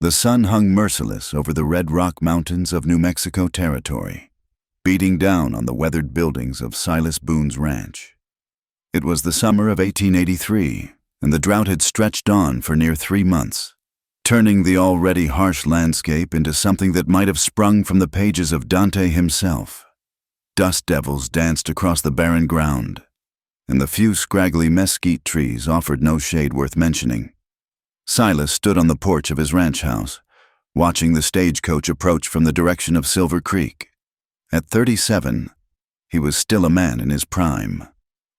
The sun hung merciless over the Red Rock Mountains of New Mexico Territory, beating down on the weathered buildings of Silas Boone's ranch. It was the summer of 1883, and the drought had stretched on for near 3 months, turning the already harsh landscape into something that might have sprung from the pages of Dante himself. Dust devils danced across the barren ground, and the few scraggly mesquite trees offered no shade worth mentioning. Silas stood on the porch of his ranch house, watching the stagecoach approach from the direction of Silver Creek. At 37, he was still a man in his prime,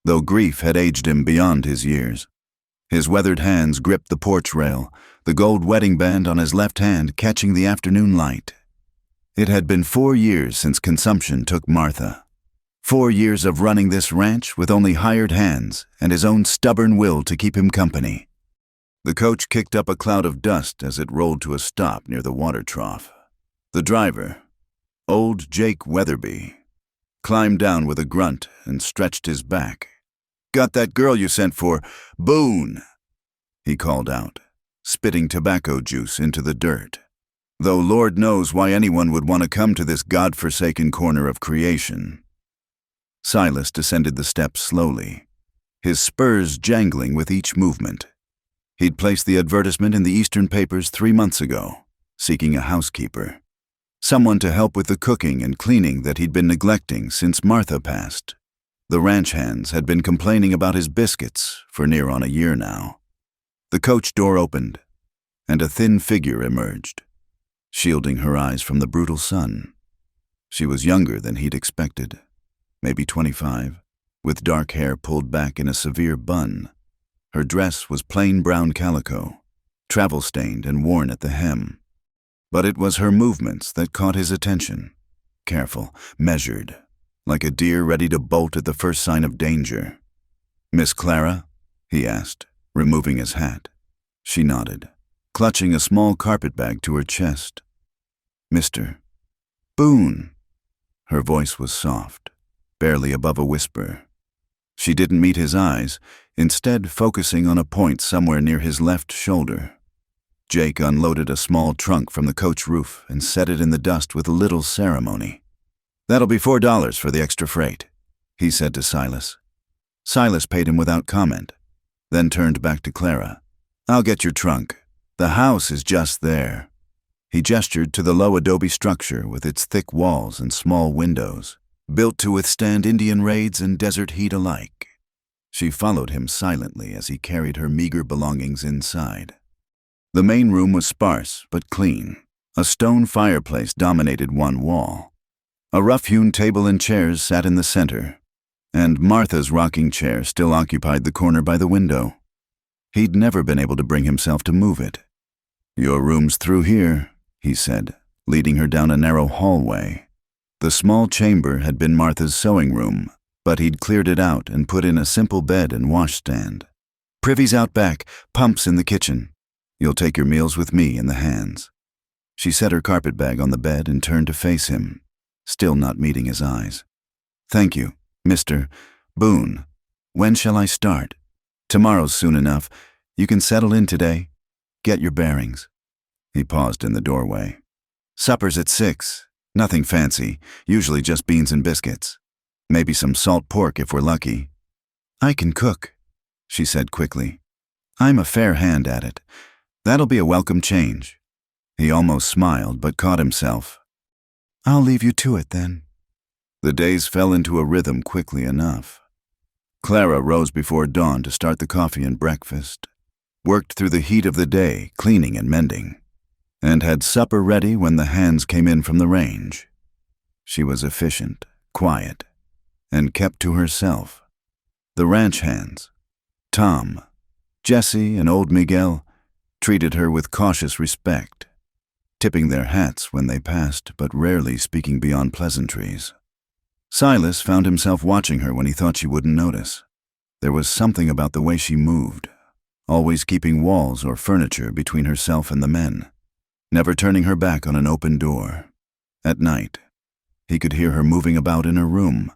though grief had aged him beyond his years. His weathered hands gripped the porch rail, the gold wedding band on his left hand catching the afternoon light. It had been 4 years since consumption took Martha. 4 years of running this ranch with only hired hands and his own stubborn will to keep him company. The coach kicked up a cloud of dust as it rolled to a stop near the water trough. The driver, old Jake Weatherby, climbed down with a grunt and stretched his back. "Got that girl you sent for, Boone," he called out, spitting tobacco juice into the dirt. Though Lord knows why anyone would want to come to this God-forsaken corner of creation. Silas descended the steps slowly, his spurs jangling with each movement. He'd placed the advertisement in the Eastern papers 3 months ago, seeking a housekeeper. Someone to help with the cooking and cleaning that he'd been neglecting since Martha passed. The ranch hands had been complaining about his biscuits for near on a year now. The coach door opened, and a thin figure emerged, shielding her eyes from the brutal sun. She was younger than he'd expected, maybe 25, with dark hair pulled back in a severe bun. Her dress was plain brown calico, travel-stained and worn at the hem. But it was her movements that caught his attention, careful, measured, like a deer ready to bolt at the first sign of danger. "Miss Clara?" he asked, removing his hat. She nodded, clutching a small carpetbag to her chest. "Mr. Boone." Her voice was soft, barely above a whisper. She didn't meet his eyes, instead focusing on a point somewhere near his left shoulder. Jake unloaded a small trunk from the coach roof and set it in the dust with little ceremony. "That'll be $4 for the extra freight," he said to Silas. Silas paid him without comment, then turned back to Clara. "I'll get your trunk. The house is just there." He gestured to the low adobe structure with its thick walls and small windows, built to withstand Indian raids and desert heat alike. She followed him silently as he carried her meager belongings inside. The main room was sparse but clean. A stone fireplace dominated one wall. A rough-hewn table and chairs sat in the center, and Martha's rocking chair still occupied the corner by the window. He'd never been able to bring himself to move it. "Your room's through here," he said, leading her down a narrow hallway. The small chamber had been Martha's sewing room, but he'd cleared it out and put in a simple bed and washstand. "Privy's out back, pumps in the kitchen. You'll take your meals with me in the hands." She set her carpetbag on the bed and turned to face him, still not meeting his eyes. "Thank you, Mr. Boone. When shall I start?" "Tomorrow's soon enough. You can settle in today. Get your bearings." He paused in the doorway. "Supper's at 6. Nothing fancy, usually just beans and biscuits. Maybe some salt pork if we're lucky." "I can cook," she said quickly. "I'm a fair hand at it. That'll be a welcome change." He almost smiled but caught himself. "I'll leave you to it then." The days fell into a rhythm quickly enough. Clara rose before dawn to start the coffee and breakfast, worked through the heat of the day, cleaning and mending, and had supper ready when the hands came in from the range. She was efficient, quiet, and kept to herself. The ranch hands, Tom, Jesse, and old Miguel, treated her with cautious respect, tipping their hats when they passed but rarely speaking beyond pleasantries. Silas found himself watching her when he thought she wouldn't notice. There was something about the way she moved, always keeping walls or furniture between herself and the men, never turning her back on an open door. At night, he could hear her moving about in her room,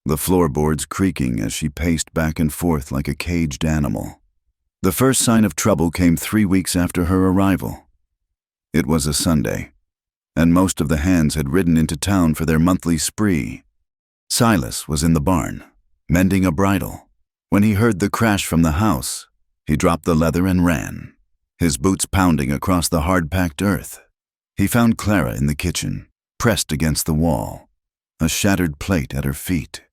the floorboards creaking as she paced back and forth like a caged animal. The first sign of trouble came 3 weeks after her arrival. It was a Sunday, and most of the hands had ridden into town for their monthly spree. Silas was in the barn, mending a bridle. When he heard the crash from the house, he dropped the leather and ran, his boots pounding across the hard-packed earth. He found Clara in the kitchen, pressed against the wall, a shattered plate at her feet.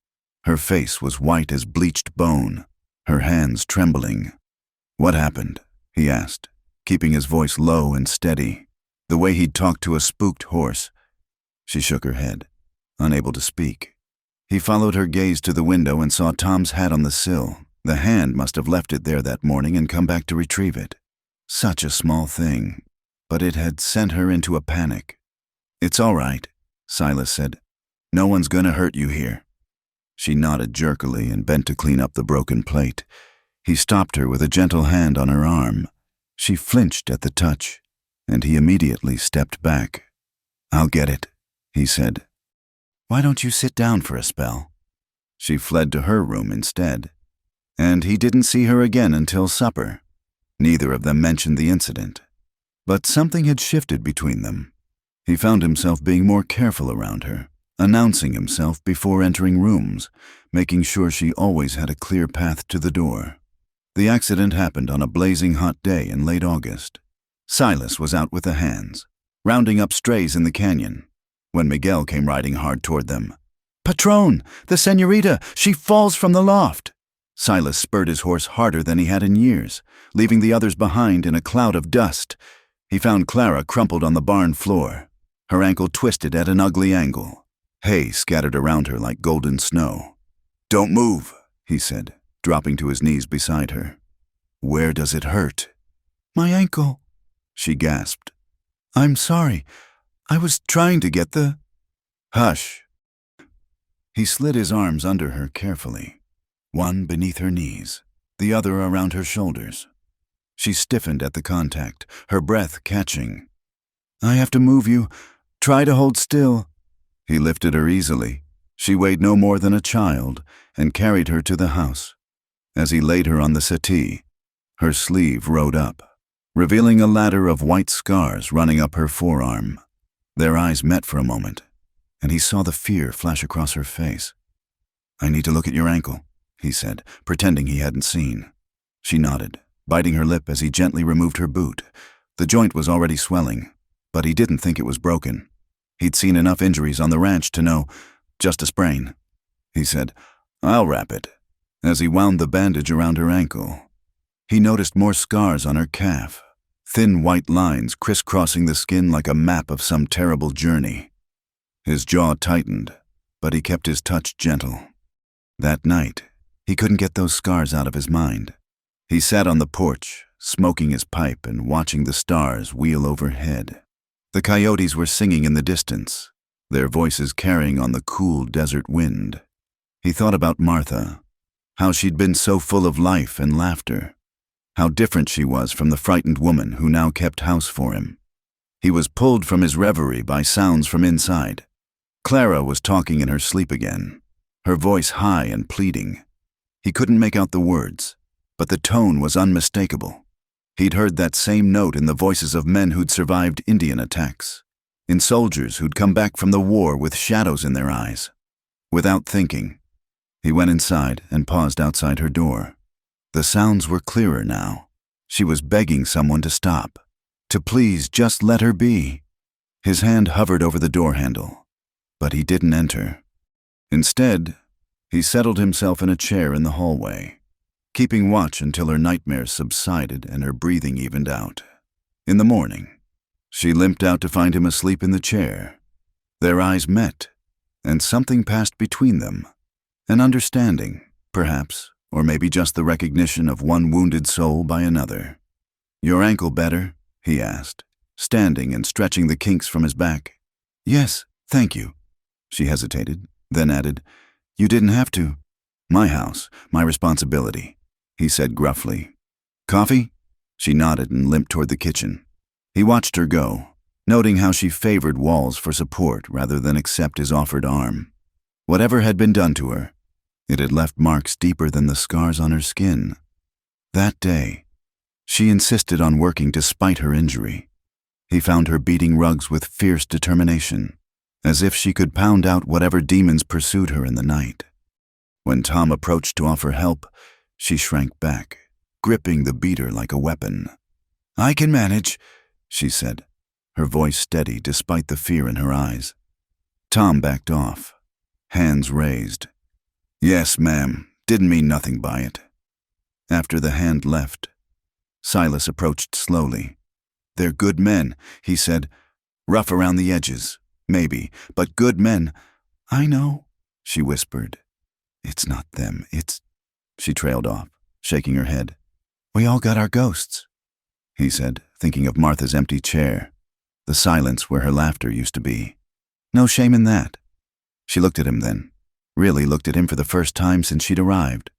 Her face was white as bleached bone, her hands trembling. "What happened?" he asked, keeping his voice low and steady, the way he'd talk to a spooked horse. She shook her head, unable to speak. He followed her gaze to the window and saw Tom's hat on the sill. The hand must have left it there that morning and come back to retrieve it. Such a small thing, but it had sent her into a panic. "It's all right," Silas said. "No one's gonna hurt you here." She nodded jerkily and bent to clean up the broken plate. He stopped her with a gentle hand on her arm. She flinched at the touch, and he immediately stepped back. "I'll get it," he said. "Why don't you sit down for a spell?" She fled to her room instead, and he didn't see her again until supper. Neither of them mentioned the incident, but something had shifted between them. He found himself being more careful around her, announcing himself before entering rooms, making sure she always had a clear path to the door. The accident happened on a blazing hot day in late August. Silas was out with the hands, rounding up strays in the canyon, when Miguel came riding hard toward them. "Patron, the señorita, she falls from the loft!" Silas spurred his horse harder than he had in years, leaving the others behind in a cloud of dust. He found Clara crumpled on the barn floor, her ankle twisted at an ugly angle. Hay scattered around her like golden snow. "Don't move," he said, dropping to his knees beside her. "Where does it hurt?" "My ankle," she gasped. "I'm sorry. I was trying to get the—" "Hush." He slid his arms under her carefully, one beneath her knees, the other around her shoulders. She stiffened at the contact, her breath catching. "I have to move you. Try to hold still." He lifted her easily. She weighed no more than a child and carried her to the house. As he laid her on the settee, her sleeve rode up, revealing a ladder of white scars running up her forearm. Their eyes met for a moment, and he saw the fear flash across her face. "I need to look at your ankle," he said, pretending he hadn't seen. She nodded, biting her lip as he gently removed her boot. The joint was already swelling, but he didn't think it was broken. He'd seen enough injuries on the ranch to know, just a sprain. He said, "I'll wrap it." As he wound the bandage around her ankle, he noticed more scars on her calf, thin white lines crisscrossing the skin like a map of some terrible journey. His jaw tightened, but he kept his touch gentle. That night, he couldn't get those scars out of his mind. He sat on the porch, smoking his pipe and watching the stars wheel overhead. The coyotes were singing in the distance, their voices carrying on the cool desert wind. He thought about Martha, how she'd been so full of life and laughter, how different she was from the frightened woman who now kept house for him. He was pulled from his reverie by sounds from inside. Clara was talking in her sleep again, her voice high and pleading. He couldn't make out the words, but the tone was unmistakable. He'd heard that same note in the voices of men who'd survived Indian attacks, in soldiers who'd come back from the war with shadows in their eyes. Without thinking, he went inside and paused outside her door. The sounds were clearer now. She was begging someone to stop, to please just let her be. His hand hovered over the door handle, but he didn't enter. Instead, he settled himself in a chair in the hallway, keeping watch until her nightmares subsided and her breathing evened out. In the morning, she limped out to find him asleep in the chair. Their eyes met, and something passed between them. An understanding, perhaps, or maybe just the recognition of one wounded soul by another. "Your ankle better?" he asked, standing and stretching the kinks from his back. "Yes, thank you." She hesitated, then added, "You didn't have to." "My house, my responsibility," he said gruffly. "Coffee?" She nodded and limped toward the kitchen. He watched her go, noting how she favored walls for support rather than accept his offered arm. Whatever had been done to her, it had left marks deeper than the scars on her skin. That day, she insisted on working despite her injury. He found her beating rugs with fierce determination, as if she could pound out whatever demons pursued her in the night. When Tom approached to offer help, she shrank back, gripping the beater like a weapon. "I can manage," she said, her voice steady despite the fear in her eyes. Tom backed off, hands raised. "Yes, ma'am, didn't mean nothing by it." After the hand left, Silas approached slowly. "They're good men," he said. "Rough around the edges, maybe, but good men." "I know," she whispered. "It's not them, it's—" She trailed off, shaking her head. "We all got our ghosts," he said, thinking of Martha's empty chair, the silence where her laughter used to be. "No shame in that." She looked at him then, really looked at him for the first time since she'd arrived.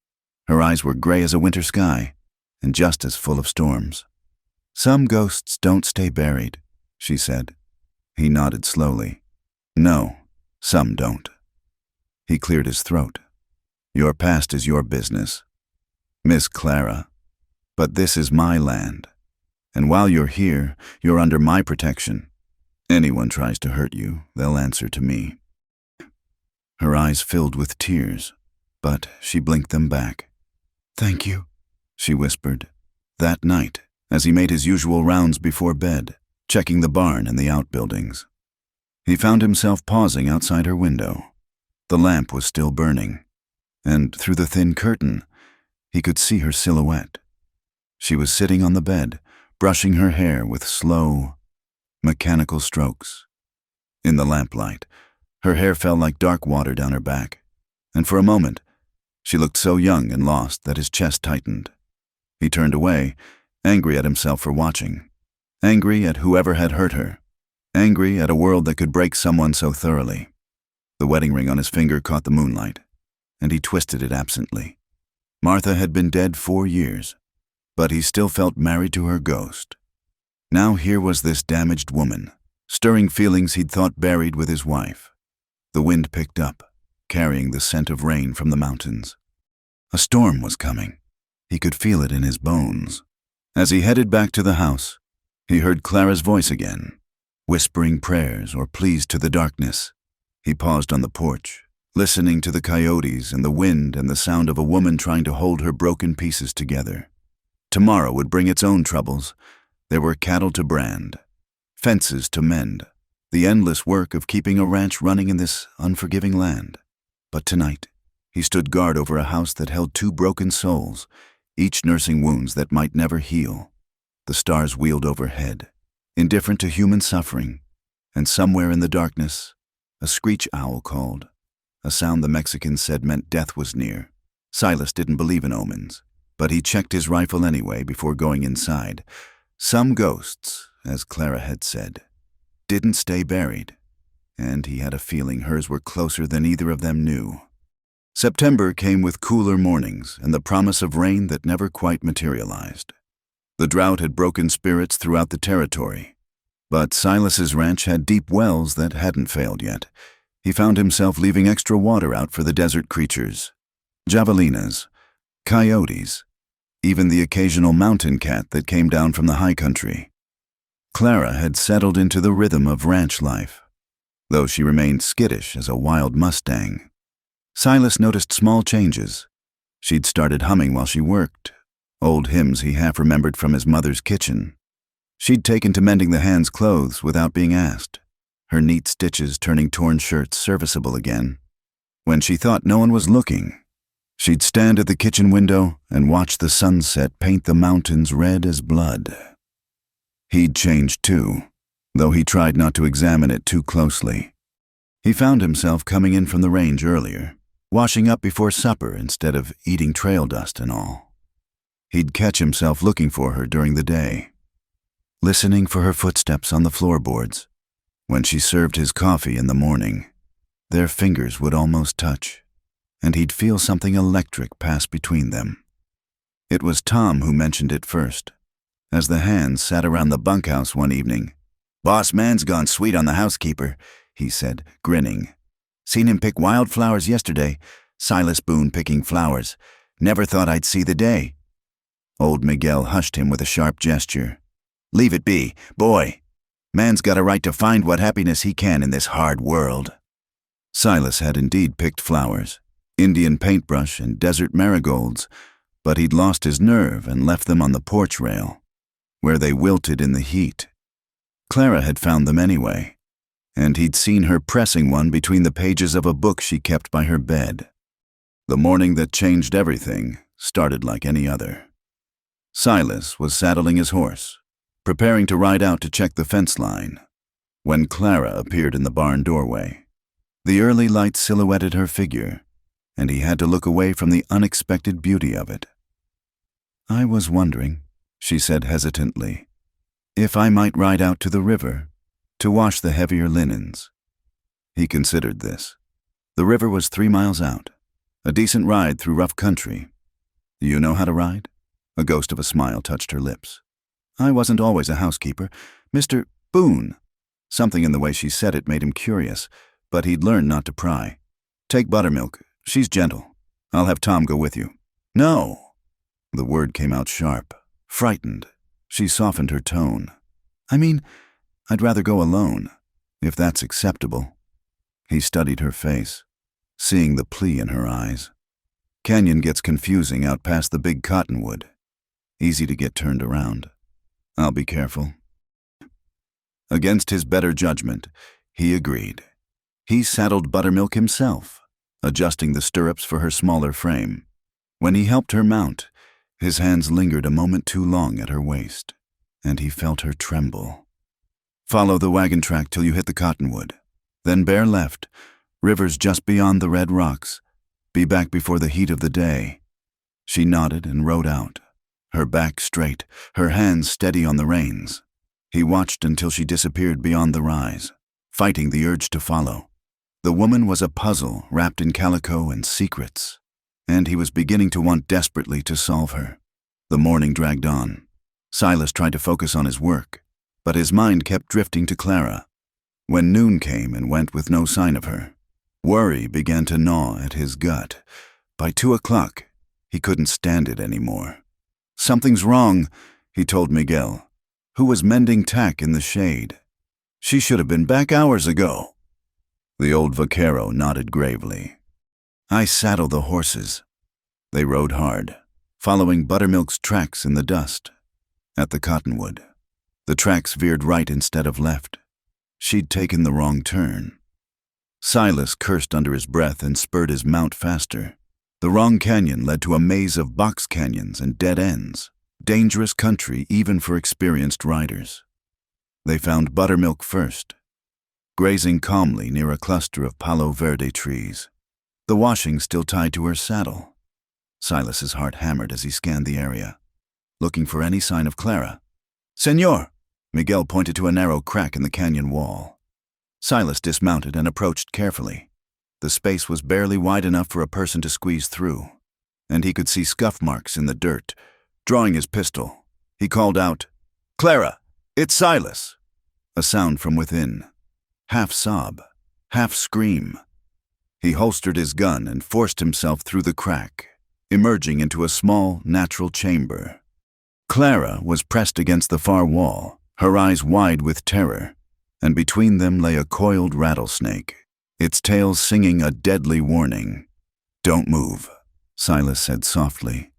Her eyes were gray as a winter sky, and just as full of storms. "Some ghosts don't stay buried," she said. He nodded slowly. "No, some don't." He cleared his throat. "Your past is your business, Miss Clara, but this is my land, and while you're here, you're under my protection. Anyone tries to hurt you, they'll answer to me." Her eyes filled with tears, but she blinked them back. "Thank you," she whispered. That night, as he made his usual rounds before bed, checking the barn and the outbuildings, he found himself pausing outside her window. The lamp was still burning, and through the thin curtain, he could see her silhouette. She was sitting on the bed, brushing her hair with slow, mechanical strokes. In the lamplight, her hair fell like dark water down her back, and for a moment, she looked so young and lost that his chest tightened. He turned away, angry at himself for watching, angry at whoever had hurt her, angry at a world that could break someone so thoroughly. The wedding ring on his finger caught the moonlight, and he twisted it absently. Martha had been dead 4 years, but he still felt married to her ghost. Now here was this damaged woman, stirring feelings he'd thought buried with his wife. The wind picked up, carrying the scent of rain from the mountains. A storm was coming. He could feel it in his bones. As he headed back to the house, he heard Clara's voice again, whispering prayers or pleas to the darkness. He paused on the porch, listening to the coyotes and the wind and the sound of a woman trying to hold her broken pieces together. Tomorrow would bring its own troubles. There were cattle to brand, fences to mend, the endless work of keeping a ranch running in this unforgiving land. But tonight, he stood guard over a house that held 2 broken souls, each nursing wounds that might never heal. The stars wheeled overhead, indifferent to human suffering, and somewhere in the darkness, a screech owl called, a sound the Mexicans said meant death was near. Silas didn't believe in omens, but he checked his rifle anyway before going inside. Some ghosts, as Clara had said, didn't stay buried, and he had a feeling hers were closer than either of them knew. September came with cooler mornings and the promise of rain that never quite materialized. The drought had broken spirits throughout the territory, but Silas's ranch had deep wells that hadn't failed yet. He found himself leaving extra water out for the desert creatures, javelinas, coyotes, even the occasional mountain cat that came down from the high country. Clara had settled into the rhythm of ranch life, though she remained skittish as a wild Mustang. Silas noticed small changes. She'd started humming while she worked, old hymns he half remembered from his mother's kitchen. She'd taken to mending the hands' clothes without being asked, her neat stitches turning torn shirts serviceable again. When she thought no one was looking, she'd stand at the kitchen window and watch the sunset paint the mountains red as blood. He'd changed too, though he tried not to examine it too closely. He found himself coming in from the range earlier, washing up before supper instead of eating trail dust and all. He'd catch himself looking for her during the day, listening for her footsteps on the floorboards. When she served his coffee in the morning, their fingers would almost touch, and he'd feel something electric pass between them. It was Tom who mentioned it first, as the hands sat around the bunkhouse one evening. "Boss man's gone sweet on the housekeeper," he said, grinning. "Seen him pick wildflowers yesterday. Silas Boone picking flowers. Never thought I'd see the day." Old Miguel hushed him with a sharp gesture. "Leave it be, boy." Man's got a right to find what happiness he can in this hard world. Silas had indeed picked flowers, Indian paintbrush and desert marigolds, but he'd lost his nerve and left them on the porch rail, where they wilted in the heat. Clara had found them anyway, and he'd seen her pressing one between the pages of a book she kept by her bed. The morning that changed everything started like any other. Silas was saddling his horse, preparing to ride out to check the fence line, when Clara appeared in the barn doorway. The early light silhouetted her figure, and he had to look away from the unexpected beauty of it. "I was wondering," she said hesitantly, "if I might ride out to the river to wash the heavier linens." He considered this. The river was 3 miles out, a decent ride through rough country. "You know how to ride?" A ghost of a smile touched her lips. "I wasn't always a housekeeper. Mr. Boone." Something in the way she said it made him curious, but he'd learned not to pry. "Take Buttermilk. She's gentle. I'll have Tom go with you." "No." The word came out sharp, frightened. She softened her tone. "I mean, I'd rather go alone, if that's acceptable." He studied her face, seeing the plea in her eyes. Canyon gets confusing out past the big cottonwood. Easy to get turned around. "I'll be careful." Against his better judgment, he agreed. He saddled Buttermilk himself, adjusting the stirrups for her smaller frame. When he helped her mount, his hands lingered a moment too long at her waist, and he felt her tremble. "Follow the wagon track till you hit the cottonwood. Then bear left, river's just beyond the red rocks. Be back before the heat of the day." She nodded and rode out, her back straight, her hands steady on the reins. He watched until she disappeared beyond the rise, fighting the urge to follow. The woman was a puzzle wrapped in calico and secrets, and he was beginning to want desperately to solve her. The morning dragged on. Silas tried to focus on his work, but his mind kept drifting to Clara. When noon came and went with no sign of her, worry began to gnaw at his gut. By 2 o'clock, he couldn't stand it anymore. "Something's wrong," he told Miguel, who was mending tack in the shade. "She should have been back hours ago." The old vaquero nodded gravely. "I saddle the horses." They rode hard, following Buttermilk's tracks in the dust. At the cottonwood, the tracks veered right instead of left. She'd taken the wrong turn. Silas cursed under his breath and spurred his mount faster. The wrong canyon led to a maze of box canyons and dead ends, dangerous country even for experienced riders. They found Buttermilk first, grazing calmly near a cluster of Palo Verde trees, the washing still tied to her saddle. Silas's heart hammered as he scanned the area, looking for any sign of Clara. "Señor!" Miguel pointed to a narrow crack in the canyon wall. Silas dismounted and approached carefully. The space was barely wide enough for a person to squeeze through, and he could see scuff marks in the dirt. Drawing his pistol, he called out, "Clara, it's Silas!" A sound from within. Half sob, half scream. He holstered his gun and forced himself through the crack, emerging into a small, natural chamber. Clara was pressed against the far wall, her eyes wide with terror, and between them lay a coiled rattlesnake, its tail singing a deadly warning. "Don't move," Silas said softly.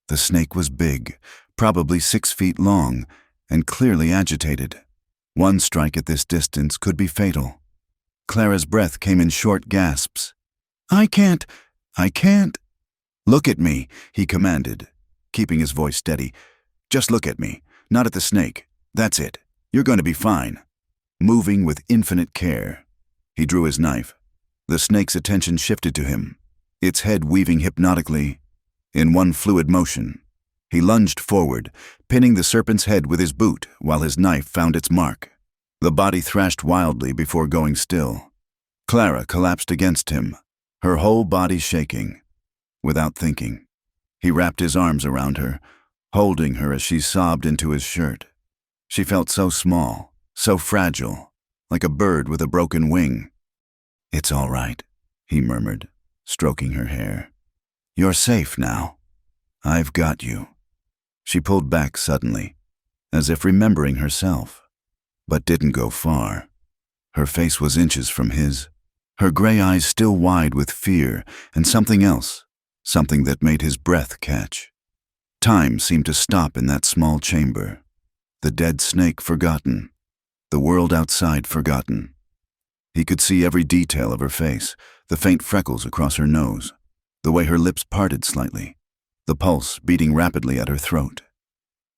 The snake was big, probably 6 feet long, and clearly agitated. One strike at this distance could be fatal. Clara's breath came in short gasps. I can't. "Look at me," he commanded, keeping his voice steady. "Just look at me, not at the snake. That's it. You're going to be fine." Moving with infinite care, he drew his knife. The snake's attention shifted to him, its head weaving hypnotically. In one fluid motion, he lunged forward, pinning the serpent's head with his boot while his knife found its mark. The body thrashed wildly before going still. Clara collapsed against him, her whole body shaking. Without thinking, he wrapped his arms around her, holding her as she sobbed into his shirt. She felt so small, so fragile, like a bird with a broken wing. "It's all right," he murmured, stroking her hair. "You're safe now. I've got you." She pulled back suddenly, as if remembering herself. but didn't go far. Her face was inches from his, her gray eyes still wide with fear and something else, something that made his breath catch. Time seemed to stop in that small chamber. The dead snake forgotten, the world outside forgotten. He could see every detail of her face, the faint freckles across her nose, the way her lips parted slightly, the pulse beating rapidly at her throat.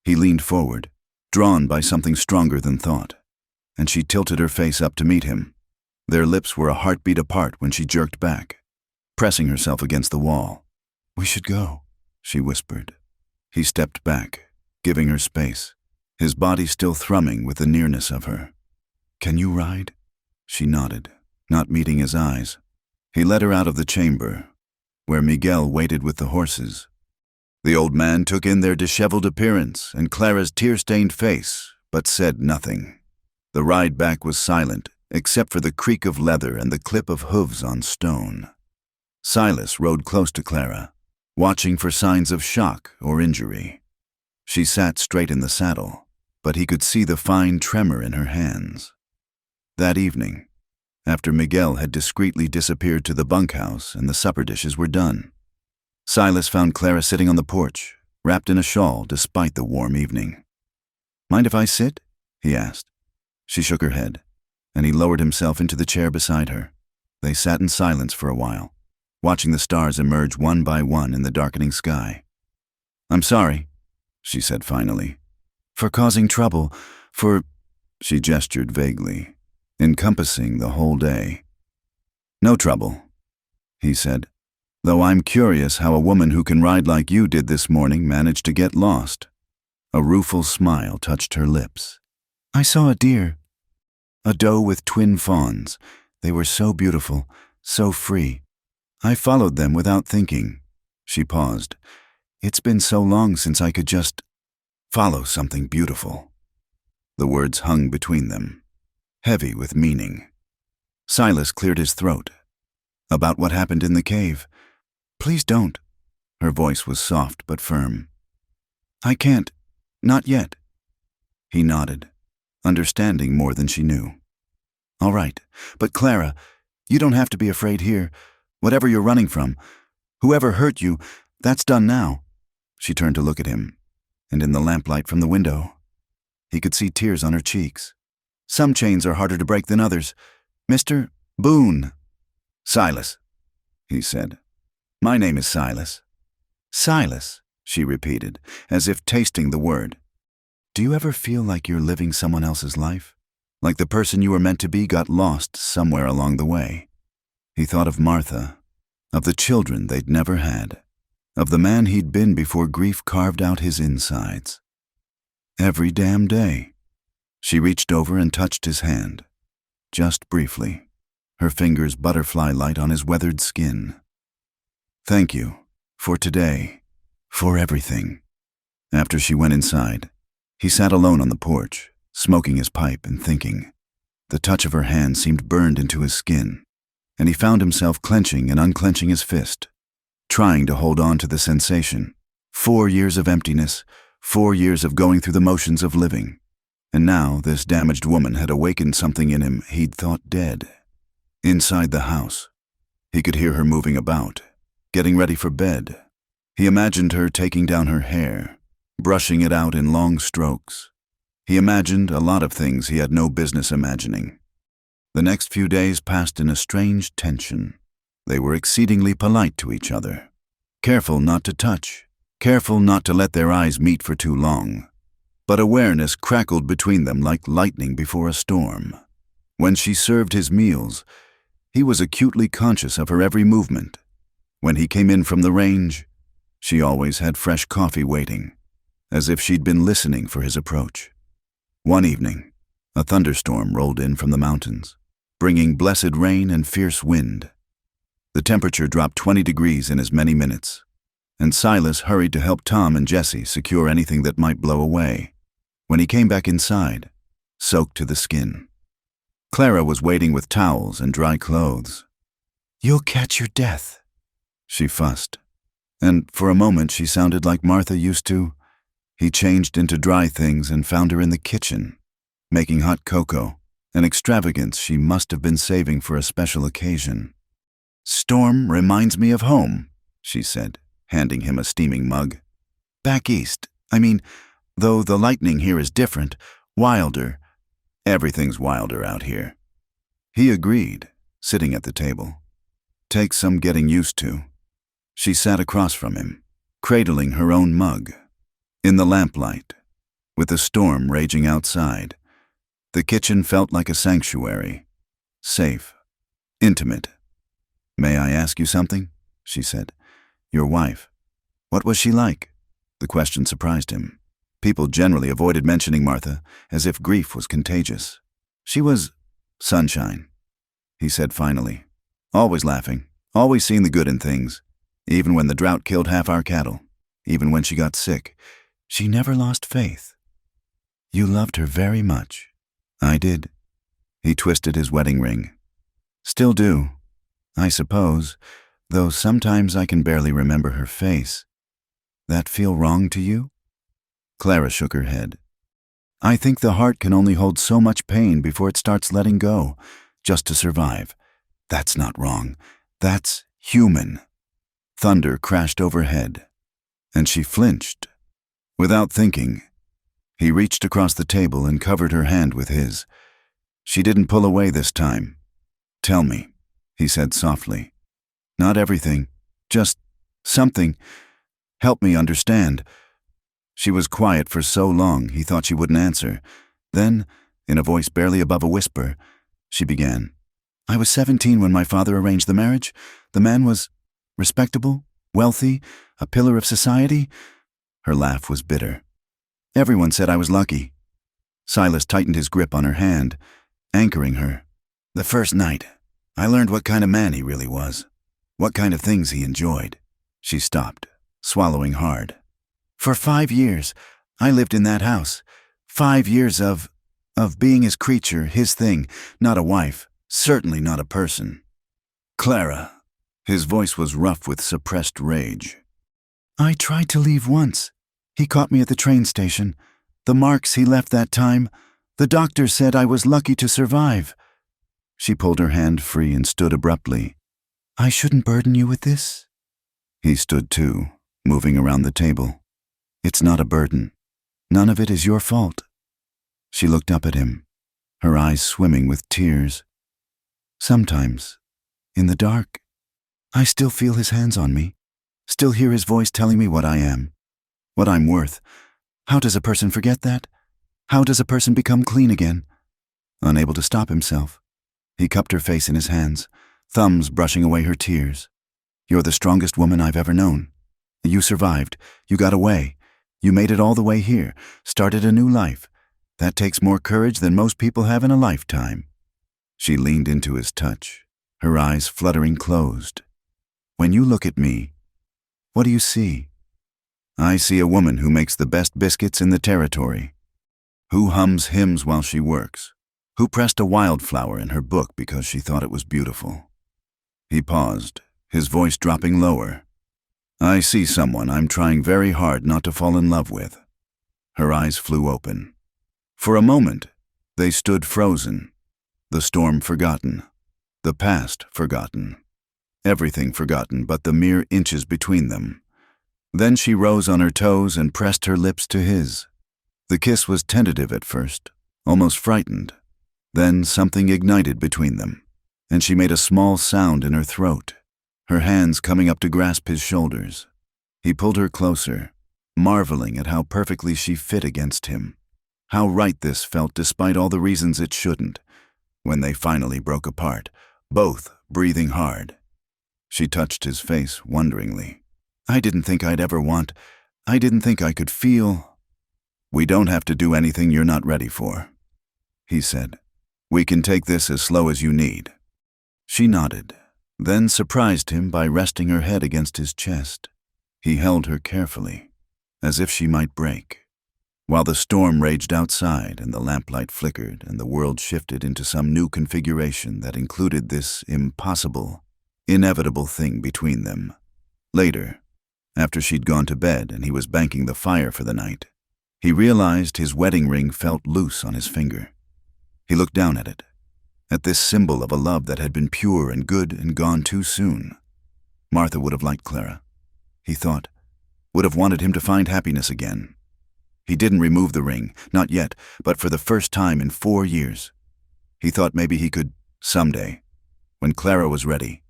He leaned forward, drawn by something stronger than thought, and she tilted her face up to meet him. Their lips were a heartbeat apart when she jerked back, pressing herself against the wall. "We should go," she whispered. He stepped back, giving her space, his body still thrumming with the nearness of her. "Can you ride?" She nodded, not meeting his eyes. He led her out of the chamber, where Miguel waited with the horses. The old man took in their disheveled appearance and Clara's tear-stained face, but said nothing. The ride back was silent, except for the creak of leather and the clip of hooves on stone. Silas rode close to Clara, watching for signs of shock or injury. She sat straight in the saddle, but he could see the fine tremor in her hands. That evening, after Miguel had discreetly disappeared to the bunkhouse and the supper dishes were done, Silas found Clara sitting on the porch, wrapped in a shawl despite the warm evening. "Mind if I sit?" he asked. She shook her head, and he lowered himself into the chair beside her. They sat in silence for a while, watching the stars emerge one by one in the darkening sky. "I'm sorry," she said finally, "for causing trouble, for—" she gestured vaguely, encompassing the whole day. "No trouble," he said, "though I'm curious how a woman who can ride like you did this morning managed to get lost." A rueful smile touched her lips. "I saw a deer. A doe with twin fawns. They were so beautiful, so free. I followed them without thinking." She paused. "It's been so long since I could just follow something beautiful." The words hung between them, heavy with meaning. Silas cleared his throat. "About what happened in the cave? Please don't." Her voice was soft but firm. "I can't. Not yet." He nodded, understanding more than she knew. "All right, but Clara, you don't have to be afraid here. Whatever you're running from, whoever hurt you, that's done now." She turned to look at him, and in the lamplight from the window, he could see tears on her cheeks. "Some chains are harder to break than others. Mr. Boone." "Silas," he said. "My name is Silas." "Silas," she repeated, as if tasting the word. "Do you ever feel like you're living someone else's life? Like the person you were meant to be got lost somewhere along the way?" He thought of Martha, of the children they'd never had, of the man he'd been before grief carved out his insides. Every damn day. She reached over and touched his hand, just briefly, her fingers butterfly-light on his weathered skin. "Thank you, for today, for everything." After she went inside, he sat alone on the porch, smoking his pipe and thinking. The touch of her hand seemed burned into his skin, and he found himself clenching and unclenching his fist, trying to hold on to the sensation. 4 years of emptiness, 4 years of going through the motions of living. And now this damaged woman had awakened something in him he'd thought dead. Inside the house, he could hear her moving about, getting ready for bed. He imagined her taking down her hair, brushing it out in long strokes. He imagined a lot of things he had no business imagining. The next few days passed in a strange tension. They were exceedingly polite to each other, careful not to touch, careful not to let their eyes meet for too long. But awareness crackled between them like lightning before a storm. When she served his meals, he was acutely conscious of her every movement. When he came in from the range, she always had fresh coffee waiting, as if she'd been listening for his approach. One evening, a thunderstorm rolled in from the mountains, bringing blessed rain and fierce wind. The temperature dropped 20 degrees in as many minutes, and Silas hurried to help Tom and Jesse secure anything that might blow away. When he came back inside, soaked to the skin, Clara was waiting with towels and dry clothes. "You'll catch your death," she fussed, and for a moment she sounded like Martha used to. He changed into dry things and found her in the kitchen, making hot cocoa, an extravagance she must have been saving for a special occasion. "Storm reminds me of home," she said, handing him a steaming mug. "Back east, I mean, though the lightning here is different, wilder. Everything's wilder out here." He agreed, sitting at the table. "Takes some getting used to." She sat across from him, cradling her own mug. In the lamplight, with the storm raging outside, the kitchen felt like a sanctuary. Safe. Intimate. "May I ask you something?" she said. "Your wife. What was she like?" The question surprised him. People generally avoided mentioning Martha, as if grief was contagious. "She was sunshine," he said finally. "Always laughing, always seeing the good in things. Even when the drought killed half our cattle, even when she got sick, she never lost faith." "You loved her very much." "I did." He twisted his wedding ring. "Still do, I suppose, though sometimes I can barely remember her face. That feel wrong to you?" Clara shook her head. "I think the heart can only hold so much pain before it starts letting go, just to survive. That's not wrong. That's human." Thunder crashed overhead, and she flinched. Without thinking, he reached across the table and covered her hand with his. She didn't pull away this time. "Tell me," he said softly. "Not everything, just something. Help me understand." She was quiet for so long he thought she wouldn't answer. Then, in a voice barely above a whisper, she began. "I was 17 when my father arranged the marriage. The man was respectable, wealthy, a pillar of society." Her laugh was bitter. "Everyone said I was lucky." Silas tightened his grip on her hand, anchoring her. "The first night, I learned what kind of man he really was, what kind of things he enjoyed." She stopped, swallowing hard. "For 5 years, I lived in that house. 5 years of being his creature, his thing, not a wife, certainly not a person." "Clara." His voice was rough with suppressed rage. "I tried to leave once. He caught me at the train station. The marks he left that time. The doctor said I was lucky to survive." She pulled her hand free and stood abruptly. "I shouldn't burden you with this." He stood too, moving around the table. "It's not a burden. None of it is your fault." She looked up at him, her eyes swimming with tears. "Sometimes, in the dark, I still feel his hands on me, still hear his voice telling me what I am, what I'm worth. How does a person forget that? How does a person become clean again?" Unable to stop himself, he cupped her face in his hands, thumbs brushing away her tears. "You're the strongest woman I've ever known. You survived. You got away. You made it all the way here, started a new life. That takes more courage than most people have in a lifetime." She leaned into his touch, her eyes fluttering closed. "When you look at me, what do you see?" "I see a woman who makes the best biscuits in the territory, who hums hymns while she works, who pressed a wildflower in her book because she thought it was beautiful." He paused, his voice dropping lower. "I see someone I'm trying very hard not to fall in love with." Her eyes flew open. For a moment, they stood frozen, the storm forgotten, the past forgotten, everything forgotten but the mere inches between them. Then she rose on her toes and pressed her lips to his. The kiss was tentative at first, almost frightened. Then something ignited between them, and she made a small sound in her throat, her hands coming up to grasp his shoulders. He pulled her closer, marveling at how perfectly she fit against him, how right this felt despite all the reasons it shouldn't. When they finally broke apart, both breathing hard, she touched his face wonderingly. "I didn't think I'd ever I didn't think I could feel." "We don't have to do anything you're not ready for," he said. "We can take this as slow as you need." She nodded, then surprised him by resting her head against his chest. He held her carefully, as if she might break. While the storm raged outside and the lamplight flickered and the world shifted into some new configuration that included this impossible, inevitable thing between them. Later, after she'd gone to bed and he was banking the fire for the night, he realized his wedding ring felt loose on his finger. He looked down at it, at this symbol of a love that had been pure and good and gone too soon. Martha would have liked Clara, he thought, would have wanted him to find happiness again. He didn't remove the ring, not yet, but for the first time in 4 years. He thought maybe he could, someday, when Clara was ready,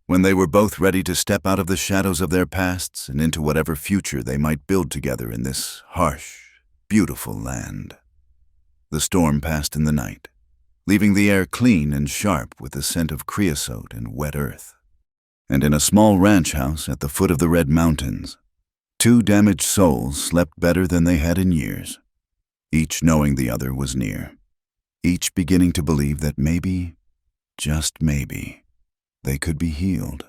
when they were both ready to step out of the shadows of their pasts and into whatever future they might build together in this harsh, beautiful land. The storm passed in the night, leaving the air clean and sharp with the scent of creosote and wet earth. And in a small ranch house at the foot of the Red Mountains, 2 damaged souls slept better than they had in years, each knowing the other was near, each beginning to believe that maybe, just maybe, they could be healed.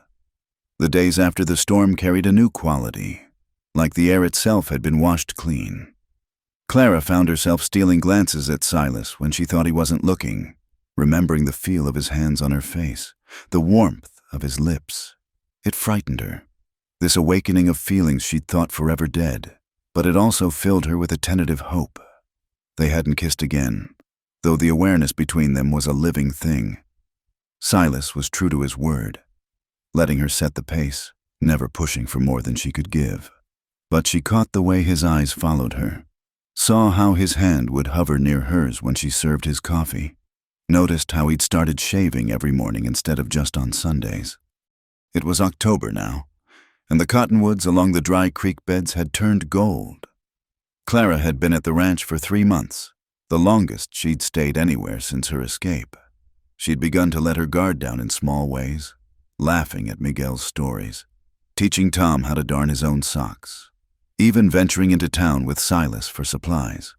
The days after the storm carried a new quality, like the air itself had been washed clean. Clara found herself stealing glances at Silas when she thought he wasn't looking, remembering the feel of his hands on her face, the warmth of his lips. It frightened her, this awakening of feelings she'd thought forever dead, but it also filled her with a tentative hope. They hadn't kissed again, though the awareness between them was a living thing. Silas was true to his word, letting her set the pace, never pushing for more than she could give. But she caught the way his eyes followed her, saw how his hand would hover near hers when she served his coffee, noticed how he'd started shaving every morning instead of just on Sundays. It was October now, and the cottonwoods along the dry creek beds had turned gold. Clara had been at the ranch for 3 months, the longest she'd stayed anywhere since her escape. She'd begun to let her guard down in small ways, laughing at Miguel's stories, teaching Tom how to darn his own socks, even venturing into town with Silas for supplies.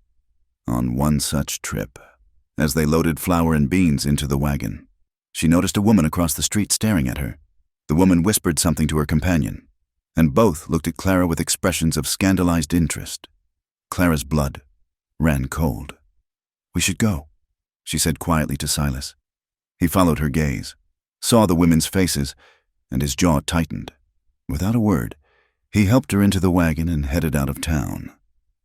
On one such trip, as they loaded flour and beans into the wagon, she noticed a woman across the street staring at her. The woman whispered something to her companion, and both looked at Clara with expressions of scandalized interest. Clara's blood ran cold. "We should go," she said quietly to Silas. He followed her gaze, saw the women's faces, and his jaw tightened. Without a word, he helped her into the wagon and headed out of town.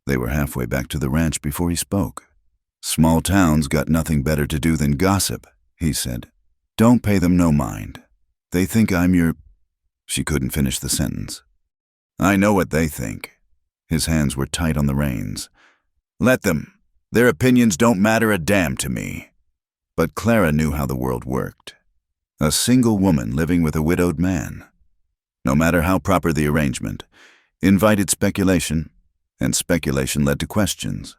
They were halfway back to the ranch before he spoke. "Small towns got nothing better to do than gossip," he said. "Don't pay them no mind. They think I'm your—" She couldn't finish the sentence. "I know what they think." His hands were tight on the reins. "Let them. Their opinions don't matter a damn to me." But Clara knew how the world worked. A single woman living with a widowed man, no matter how proper the arrangement, invited speculation, and speculation led to questions,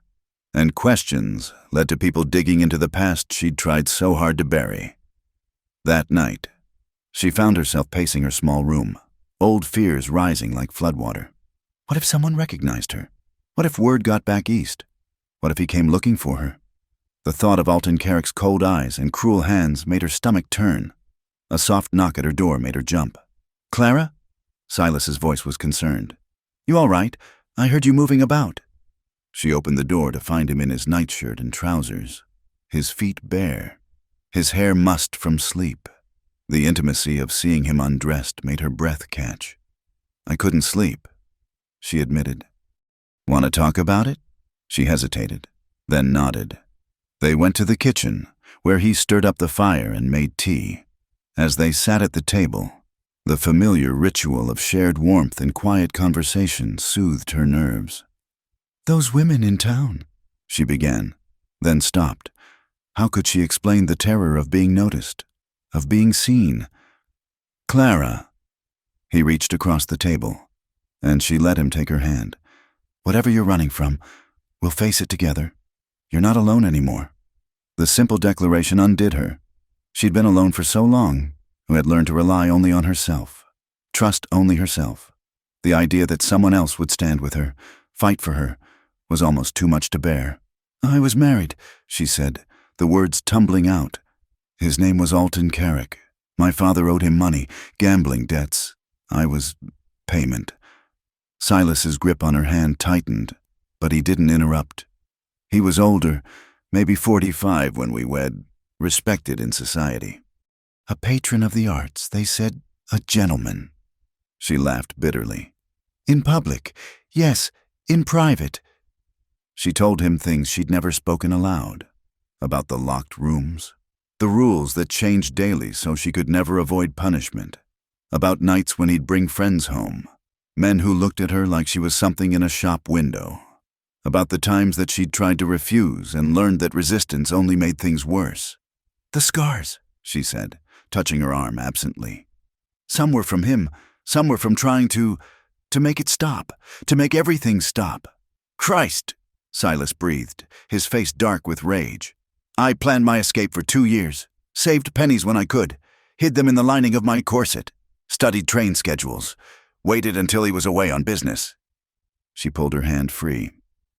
and questions led to people digging into the past she'd tried so hard to bury. That night, she found herself pacing her small room, old fears rising like floodwater. What if someone recognized her? What if word got back east? What if he came looking for her? The thought of Alton Carrick's cold eyes and cruel hands made her stomach turn. A soft knock at her door made her jump. "Clara?" Silas's voice was concerned. "You all right? I heard you moving about." She opened the door to find him in his nightshirt and trousers, his feet bare, his hair mussed from sleep. The intimacy of seeing him undressed made her breath catch. "I couldn't sleep," she admitted. "Want to talk about it?" She hesitated, then nodded. They went to the kitchen, where he stirred up the fire and made tea. As they sat at the table, the familiar ritual of shared warmth and quiet conversation soothed her nerves. "Those women in town," she began, then stopped. How could she explain the terror of being noticed, of being seen? "Clara." He reached across the table, and she let him take her hand. "Whatever you're running from, we'll face it together. You're not alone anymore." The simple declaration undid her. She'd been alone for so long, who had learned to rely only on herself, trust only herself. The idea that someone else would stand with her, fight for her, was almost too much to bear. "I was married," she said, the words tumbling out. "His name was Alton Carrick. My father owed him money, gambling debts. I was payment." Silas's grip on her hand tightened, but he didn't interrupt. He was older, maybe 45 when we wed, respected in society. "A patron of the arts, they said, a gentleman." She laughed bitterly. "In public, yes, in private." She told him things she'd never spoken aloud. About the locked rooms, the rules that changed daily so she could never avoid punishment, about nights when he'd bring friends home, men who looked at her like she was something in a shop window, about the times that she'd tried to refuse and learned that resistance only made things worse. "The scars," she said, touching her arm absently. "Some were from him, some were from trying to make it stop, to make everything stop." "Christ!" Silas breathed, his face dark with rage. "I planned my escape for 2 years, saved pennies when I could, hid them in the lining of my corset, studied train schedules, waited until he was away on business." She pulled her hand free,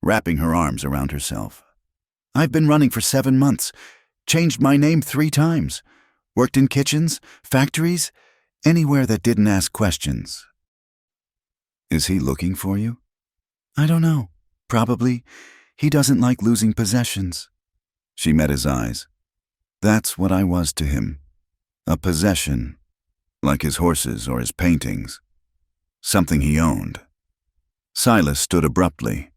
wrapping her arms around herself. "I've been running for 7 months, changed my name 3 times, worked in kitchens, factories, anywhere that didn't ask questions." "Is he looking for you?" "I don't know. Probably. He doesn't like losing possessions." She met his eyes. "That's what I was to him. A possession, like his horses or his paintings. Something he owned." Silas stood abruptly,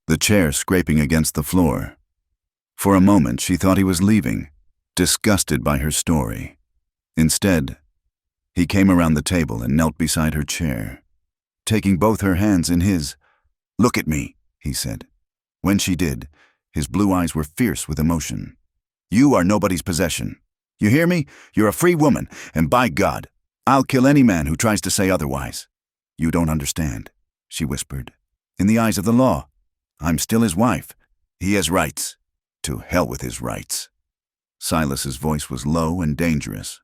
the chair scraping against the floor. For a moment she thought he was leaving, disgusted by her story. Instead, he came around the table and knelt beside her chair, taking both her hands in his. "Look at me," he said. When she did, his blue eyes were fierce with emotion. "You are nobody's possession. You hear me? You're a free woman, and by God, I'll kill any man who tries to say otherwise." "You don't understand," she whispered. "In the eyes of the law, I'm still his wife. He has rights. To hell with his rights." Silas's voice was low and dangerous.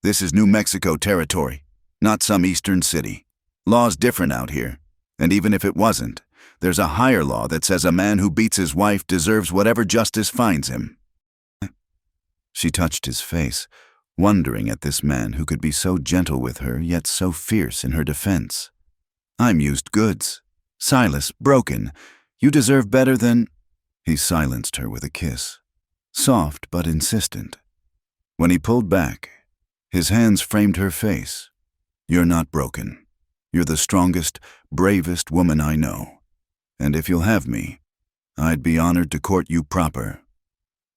"This is New Mexico territory, not some eastern city. Law's different out here, and even if it wasn't, there's a higher law that says a man who beats his wife deserves whatever justice finds him." She touched his face, wondering at this man who could be so gentle with her yet so fierce in her defense. "I'm used goods. Silas, broken. You deserve better than—" He silenced her with a kiss, soft but insistent. When he pulled back, his hands framed her face. "You're not broken. You're the strongest, bravest woman I know. And if you'll have me, I'd be honored to court you proper."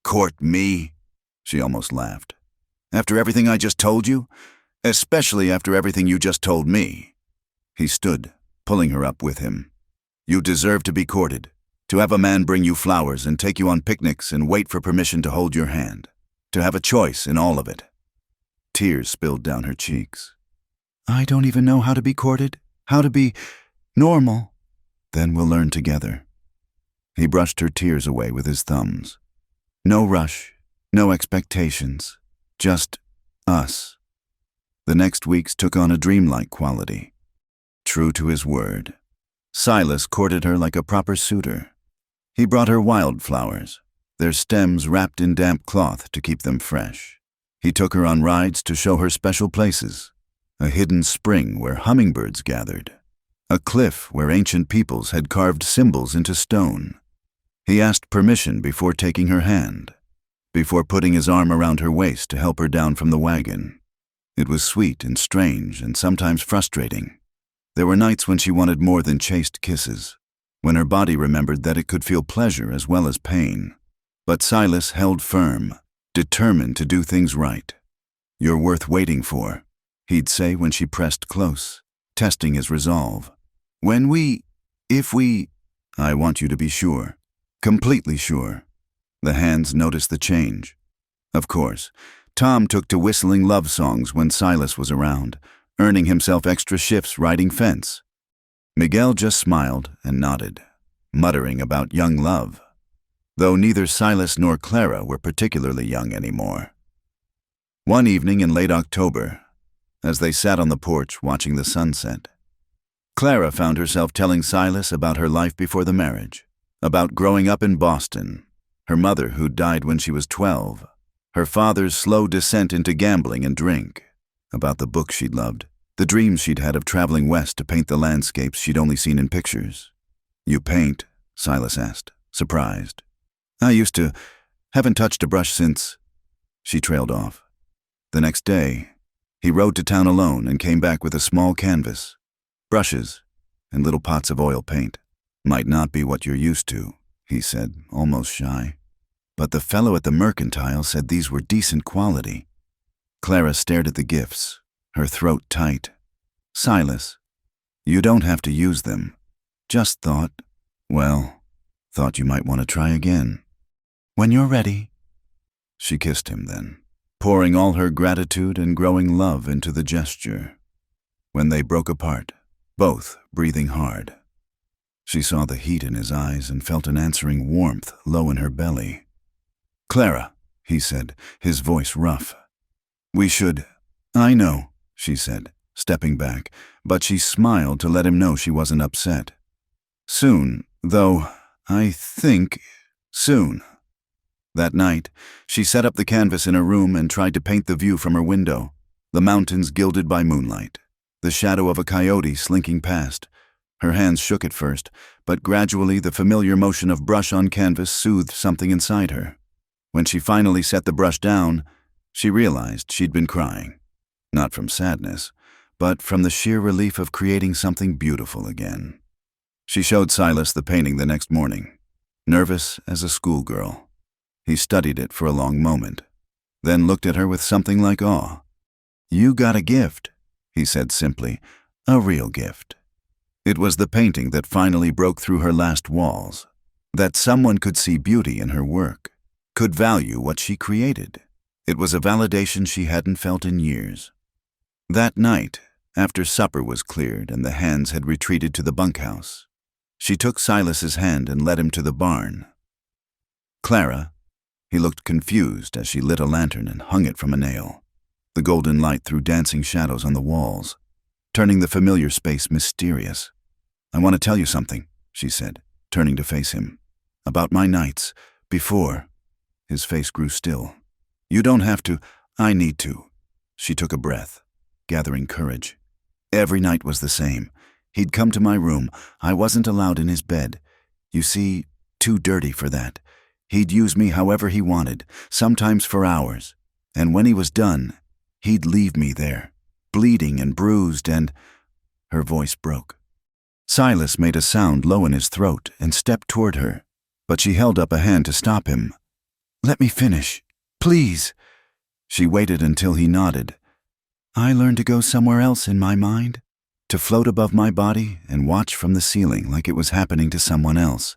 "Court me?" She almost laughed. "After everything I just told you? Especially after everything you just told me." He stood, pulling her up with him. "You deserve to be courted, to have a man bring you flowers and take you on picnics and wait for permission to hold your hand, to have a choice in all of it." Tears spilled down her cheeks. "I don't even know how to be courted, how to be normal." "Then we'll learn together." He brushed her tears away with his thumbs. "No rush, no expectations, just us." The next weeks took on a dreamlike quality. True to his word, Silas courted her like a proper suitor. He brought her wildflowers, their stems wrapped in damp cloth to keep them fresh. He took her on rides to show her special places, a hidden spring where hummingbirds gathered, a cliff where ancient peoples had carved symbols into stone. He asked permission before taking her hand, before putting his arm around her waist to help her down from the wagon. It was sweet and strange and sometimes frustrating. There were nights when she wanted more than chaste kisses, when her body remembered that it could feel pleasure as well as pain. But Silas held firm, determined to do things right. "You're worth waiting for," he'd say when she pressed close, testing his resolve. If we, I want you to be sure, completely sure." The hands noticed the change. Of course, Tom took to whistling love songs when Silas was around, earning himself extra shifts riding fence. Miguel just smiled and nodded, muttering about young love, though neither Silas nor Clara were particularly young anymore. One evening in late October, as they sat on the porch watching the sunset, Clara found herself telling Silas about her life before the marriage, about growing up in Boston, her mother who died when she was 12, her father's slow descent into gambling and drink, about the books she'd loved, the dreams she'd had of traveling west to paint the landscapes she'd only seen in pictures. "You paint?" Silas asked, surprised. "I used to. Haven't touched a brush since—" She trailed off. The next day, he rode to town alone and came back with a small canvas, brushes, and little pots of oil paint. "Might not be what you're used to," he said, almost shy. but the fellow at the mercantile said these were decent quality. Clara stared at the gifts, her throat tight. Silas, you don't have to use them. Just thought you might want to try again. When you're ready. She kissed him then, pouring all her gratitude and growing love into the gesture. When they broke apart, both breathing hard, she saw the heat in his eyes and felt an answering warmth low in her belly. Clara, he said, his voice rough. We should. I know, she said, stepping back, but she smiled to let him know she wasn't upset. Soon, though, I think soon. That night, she set up the canvas in her room and tried to paint the view from her window, the mountains gilded by moonlight, the shadow of a coyote slinking past. Her hands shook at first, but gradually the familiar motion of brush on canvas soothed something inside her. When she finally set the brush down, she realized she'd been crying, not from sadness, but from the sheer relief of creating something beautiful again. She showed Silas the painting the next morning, nervous as a schoolgirl. He studied it for a long moment, then looked at her with something like awe. You got a gift, he said simply, a real gift. It was the painting that finally broke through her last walls, that someone could see beauty in her work, could value what she created. It was a validation she hadn't felt in years. That night, after supper was cleared and the hands had retreated to the bunkhouse, she took Silas's hand and led him to the barn. Clara, he looked confused as she lit a lantern and hung it from a nail. The golden light threw dancing shadows on the walls, turning the familiar space mysterious. I want to tell you something, she said, turning to face him. About my nights, before. His face grew still. You don't have to, I need to. She took a breath, gathering courage. Every night was the same. He'd come to my room. I wasn't allowed in his bed. You see, too dirty for that. He'd use me however he wanted, sometimes for hours. And when he was done, he'd leave me there, bleeding and bruised and... Her voice broke. Silas made a sound low in his throat and stepped toward her, but she held up a hand to stop him. Let me finish, please. She waited until he nodded. I learned to go somewhere else in my mind, to float above my body and watch from the ceiling like it was happening to someone else.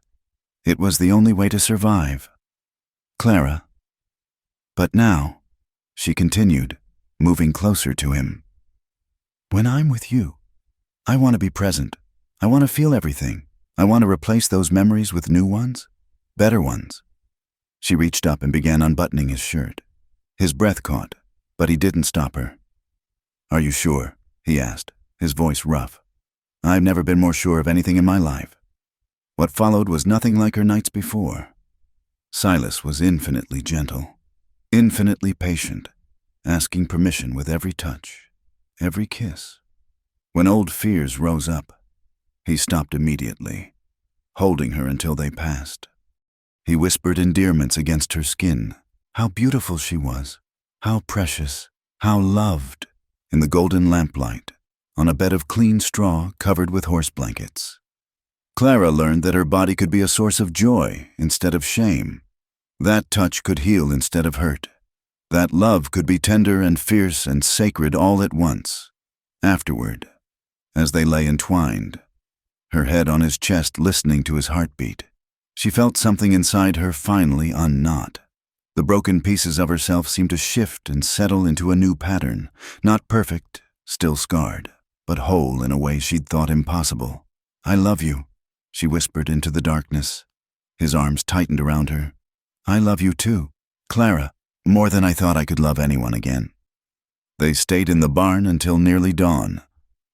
It was the only way to survive. Clara. But now, she continued, moving closer to him. When I'm with you, I want to be present. I want to feel everything. I want to replace those memories with new ones, better ones. She reached up and began unbuttoning his shirt. His breath caught, but he didn't stop her. Are you sure? He asked, his voice rough. I've never been more sure of anything in my life. What followed was nothing like her nights before. Silas was infinitely gentle, infinitely patient, asking permission with every touch, every kiss. When old fears rose up, he stopped immediately, holding her until they passed. He whispered endearments against her skin, how beautiful she was, how precious, how loved, in the golden lamplight, on a bed of clean straw covered with horse blankets. Clara learned that her body could be a source of joy instead of shame. That touch could heal instead of hurt. That love could be tender and fierce and sacred all at once. Afterward, as they lay entwined, her head on his chest listening to his heartbeat, she felt something inside her finally unknot. The broken pieces of herself seemed to shift and settle into a new pattern, not perfect, still scarred, but whole in a way she'd thought impossible. I love you, she whispered into the darkness. His arms tightened around her. I love you too, Clara, more than I thought I could love anyone again. They stayed in the barn until nearly dawn,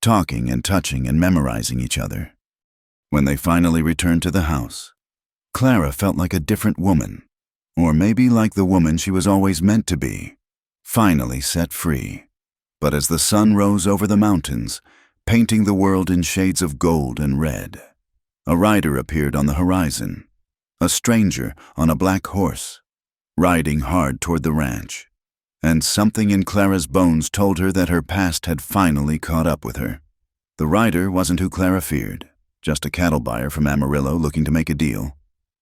talking and touching and memorizing each other. When they finally returned to the house, Clara felt like a different woman, or maybe like the woman she was always meant to be, finally set free. But as the sun rose over the mountains, painting the world in shades of gold and red, a rider appeared on the horizon, a stranger on a black horse, riding hard toward the ranch, and something in Clara's bones told her that her past had finally caught up with her. The rider wasn't who Clara feared, just a cattle buyer from Amarillo looking to make a deal.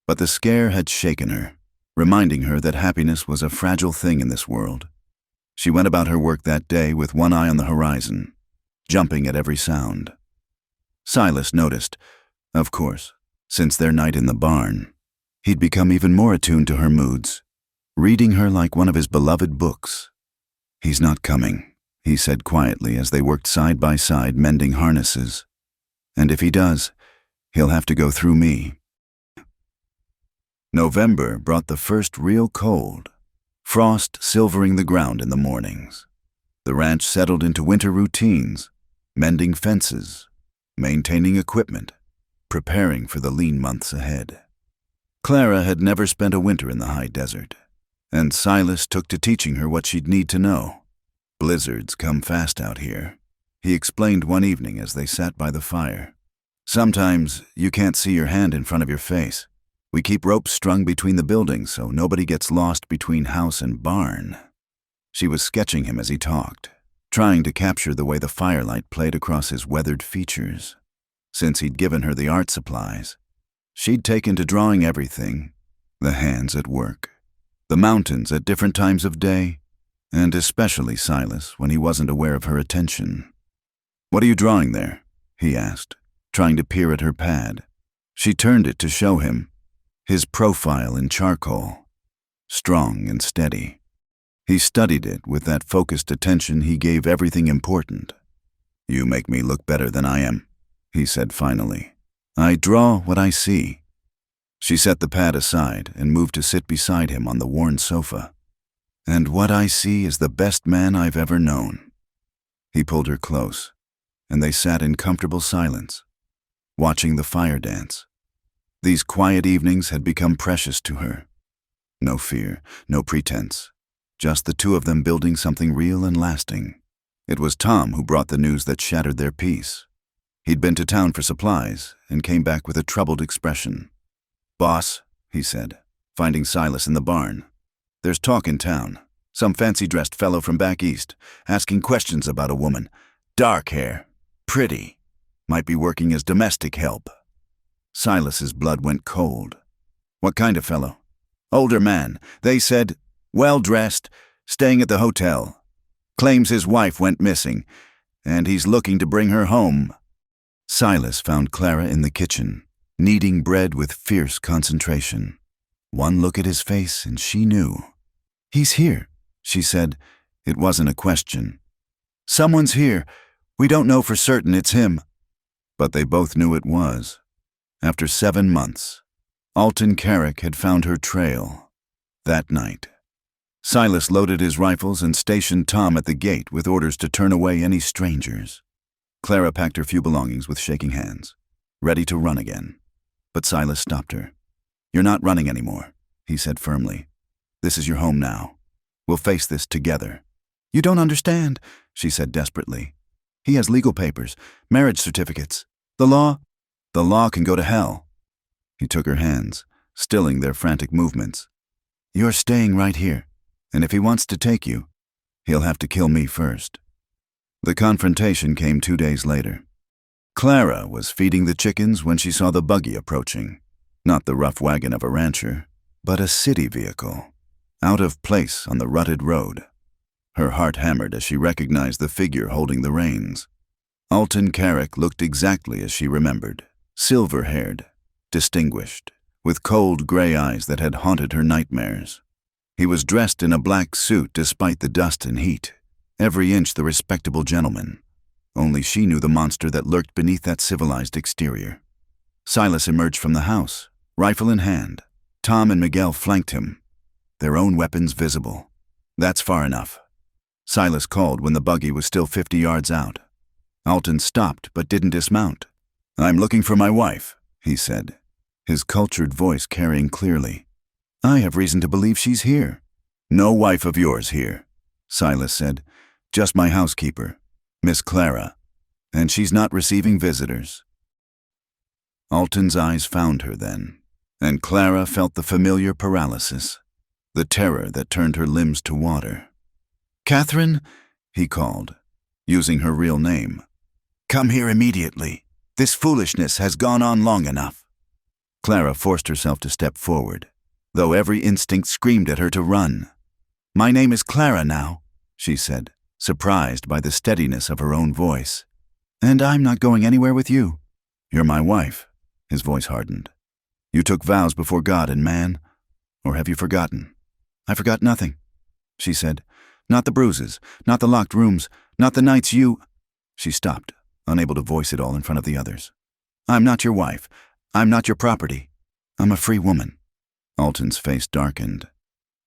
But the scare had shaken her. reminding her that happiness was a fragile thing in this world. She went about her work that day with one eye on the horizon, jumping at every sound. Silas noticed, of course, since their night in the barn, he'd become even more attuned to her moods, reading her like one of his beloved books. "He's not coming," he said quietly as they worked side by side mending harnesses. "And if he does, he'll have to go through me." November brought the first real cold, frost silvering the ground in the mornings. The ranch settled into winter routines, mending fences, maintaining equipment, preparing for the lean months ahead. Clara had never spent a winter in the high desert, and Silas took to teaching her what she'd need to know. "Blizzards come fast out here," he explained one evening as they sat by the fire. "Sometimes you can't see your hand in front of your face. We keep ropes strung between the buildings so nobody gets lost between house and barn." She was sketching him as he talked, trying to capture the way the firelight played across his weathered features. Since he'd given her the art supplies, she'd taken to drawing everything: the hands at work, the mountains at different times of day, and especially Silas when he wasn't aware of her attention. "What are you drawing there?" he asked, trying to peer at her pad. She turned it to show him his profile in charcoal, strong and steady. He studied it with that focused attention he gave everything important. "You make me look better than I am," he said finally. "I draw what I see." She set the pad aside and moved to sit beside him on the worn sofa. "And what I see is the best man I've ever known." He pulled her close, and they sat in comfortable silence, watching the fire dance. These quiet evenings had become precious to her. No fear, no pretense, just the two of them building something real and lasting. It was Tom who brought the news that shattered their peace. He'd been to town for supplies and came back with a troubled expression. "Boss," he said, finding Silas in the barn, "there's talk in town. Some fancy-dressed fellow from back east, asking questions about a woman. Dark hair, pretty, might be working as domestic help." Silas's blood went cold. "What kind of fellow?" "Older man. They said, well-dressed, staying at the hotel. Claims his wife went missing, and he's looking to bring her home." Silas found Clara in the kitchen, kneading bread with fierce concentration. One look at his face and she knew. "He's here," she said. It wasn't a question. "Someone's here. We don't know for certain it's him." But they both knew it was. After 7 months, Alton Carrick had found her trail. That night, Silas loaded his rifles and stationed Tom at the gate with orders to turn away any strangers. Clara packed her few belongings with shaking hands, ready to run again. But Silas stopped her. "You're not running anymore," he said firmly. "This is your home now. We'll face this together." "You don't understand," she said desperately. "He has legal papers, marriage certificates. The law can go to hell." He took her hands, stilling their frantic movements. "You're staying right here, and if he wants to take you, he'll have to kill me first." The confrontation came 2 days later. Clara was feeding the chickens when she saw the buggy approaching. Not the rough wagon of a rancher, but a city vehicle, out of place on the rutted road. Her heart hammered as she recognized the figure holding the reins. Alton Carrick looked exactly as she remembered, silver-haired, distinguished, with cold gray eyes that had haunted her nightmares. He was dressed in a black suit despite the dust and heat, every inch the respectable gentleman. Only she knew the monster that lurked beneath that civilized exterior. Silas emerged from the house, rifle in hand. Tom and Miguel flanked him, their own weapons visible. "That's far enough," Silas called when the buggy was still 50 yards out. Alton stopped but didn't dismount. "I'm looking for my wife," he said, his cultured voice carrying clearly. "I have reason to believe she's here." "No wife of yours here," Silas said. "Just my housekeeper, Miss Clara, and she's not receiving visitors." Alton's eyes found her then, and Clara felt the familiar paralysis, the terror that turned her limbs to water. "Catherine," he called, using her real name. "Come here immediately. This foolishness has gone on long enough." Clara forced herself to step forward, though every instinct screamed at her to run. "My name is Clara now," she said, surprised by the steadiness of her own voice. "And I'm not going anywhere with you." "You're my wife," his voice hardened. "You took vows before God and man, or have you forgotten?" "I forgot nothing," she said. "Not the bruises, not the locked rooms, not the nights you—" She stopped, unable to voice it all in front of the others. "I'm not your wife. I'm not your property. I'm a free woman." Alton's face darkened.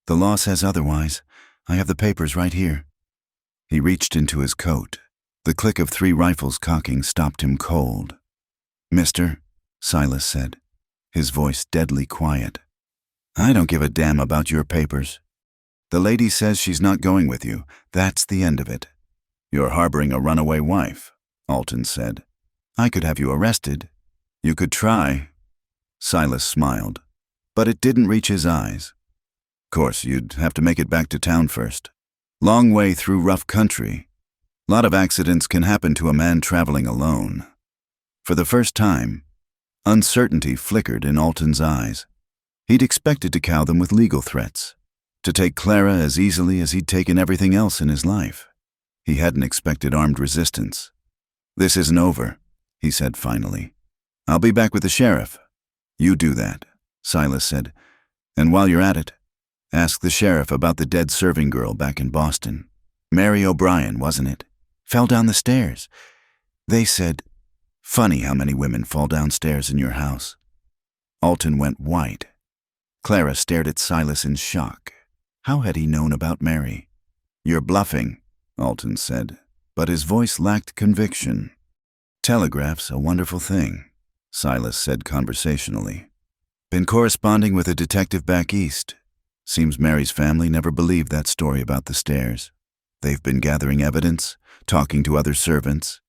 "The law says otherwise. I have the papers right here." He reached into his coat. The click of 3 rifles cocking stopped him cold. "Mister," Silas said, his voice deadly quiet, "I don't give a damn about your papers. The lady says she's not going with you. That's the end of it." "You're harboring a runaway wife," Alton said. "I could have you arrested." "You could try." Silas smiled, but it didn't reach his eyes. "Course, you'd have to make it back to town first. Long way through rough country. Lot of accidents can happen to a man traveling alone." For the first time, uncertainty flickered in Alton's eyes. He'd expected to cow them with legal threats, to take Clara as easily as he'd taken everything else in his life. He hadn't expected armed resistance. "This isn't over," he said finally. "I'll be back with the sheriff." "You do that," Silas said. "And while you're at it, ask the sheriff about the dead serving girl back in Boston. Mary O'Brien, wasn't it? Fell down the stairs. They said, funny how many women fall downstairs in your house." Alton went white. Clara stared at Silas in shock. How had he known about Mary? "You're bluffing," Alton said, but his voice lacked conviction. "Telegraph's a wonderful thing," Silas said conversationally. "Been corresponding with a detective back east. Seems Mary's family never believed that story about the stairs. They've been gathering evidence, talking to other servants,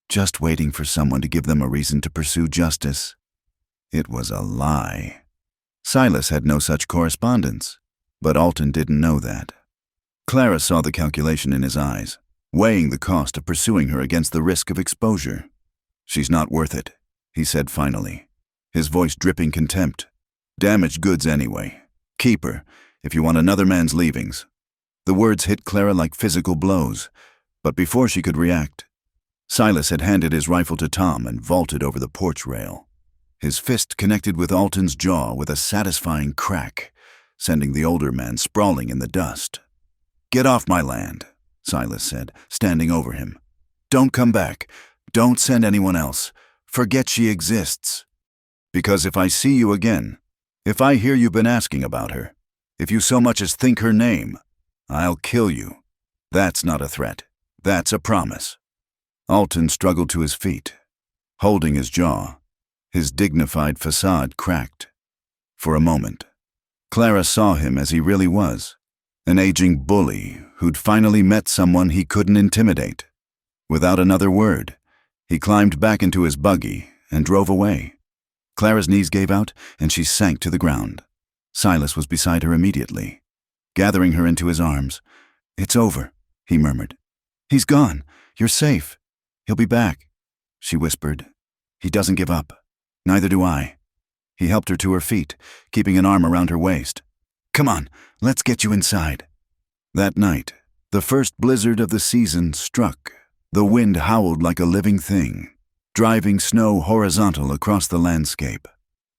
just waiting for someone to give them a reason to pursue justice. It was a lie." Silas had no such correspondence, but Alton didn't know that. Clara saw the calculation in his eyes, weighing the cost of pursuing her against the risk of exposure. "She's not worth it," he said finally, his voice dripping contempt. "Damaged goods anyway. Keep her, if you want another man's leavings." The words hit Clara like physical blows, but before she could react, Silas had handed his rifle to Tom and vaulted over the porch rail. His fist connected with Alton's jaw with a satisfying crack, sending the older man sprawling in the dust. "Get off my land," Silas said, standing over him. "Don't come back. Don't send anyone else. Forget she exists. Because if I see you again, if I hear you've been asking about her, if you so much as think her name, I'll kill you. That's not a threat. That's a promise." Alton struggled to his feet, holding his jaw, his dignified facade cracked. For a moment, Clara saw him as he really was, an aging bully who'd finally met someone he couldn't intimidate. Without another word, he climbed back into his buggy and drove away. Clara's knees gave out and she sank to the ground. Silas was beside her immediately, gathering her into his arms. "It's over," he murmured. "He's gone. You're safe. He'll be back," she whispered. "He doesn't give up. Neither do I." He helped her to her feet, keeping an arm around her waist. "Come on, let's get you inside." That night, the first blizzard of the season struck. The wind howled like a living thing, driving snow horizontal across the landscape.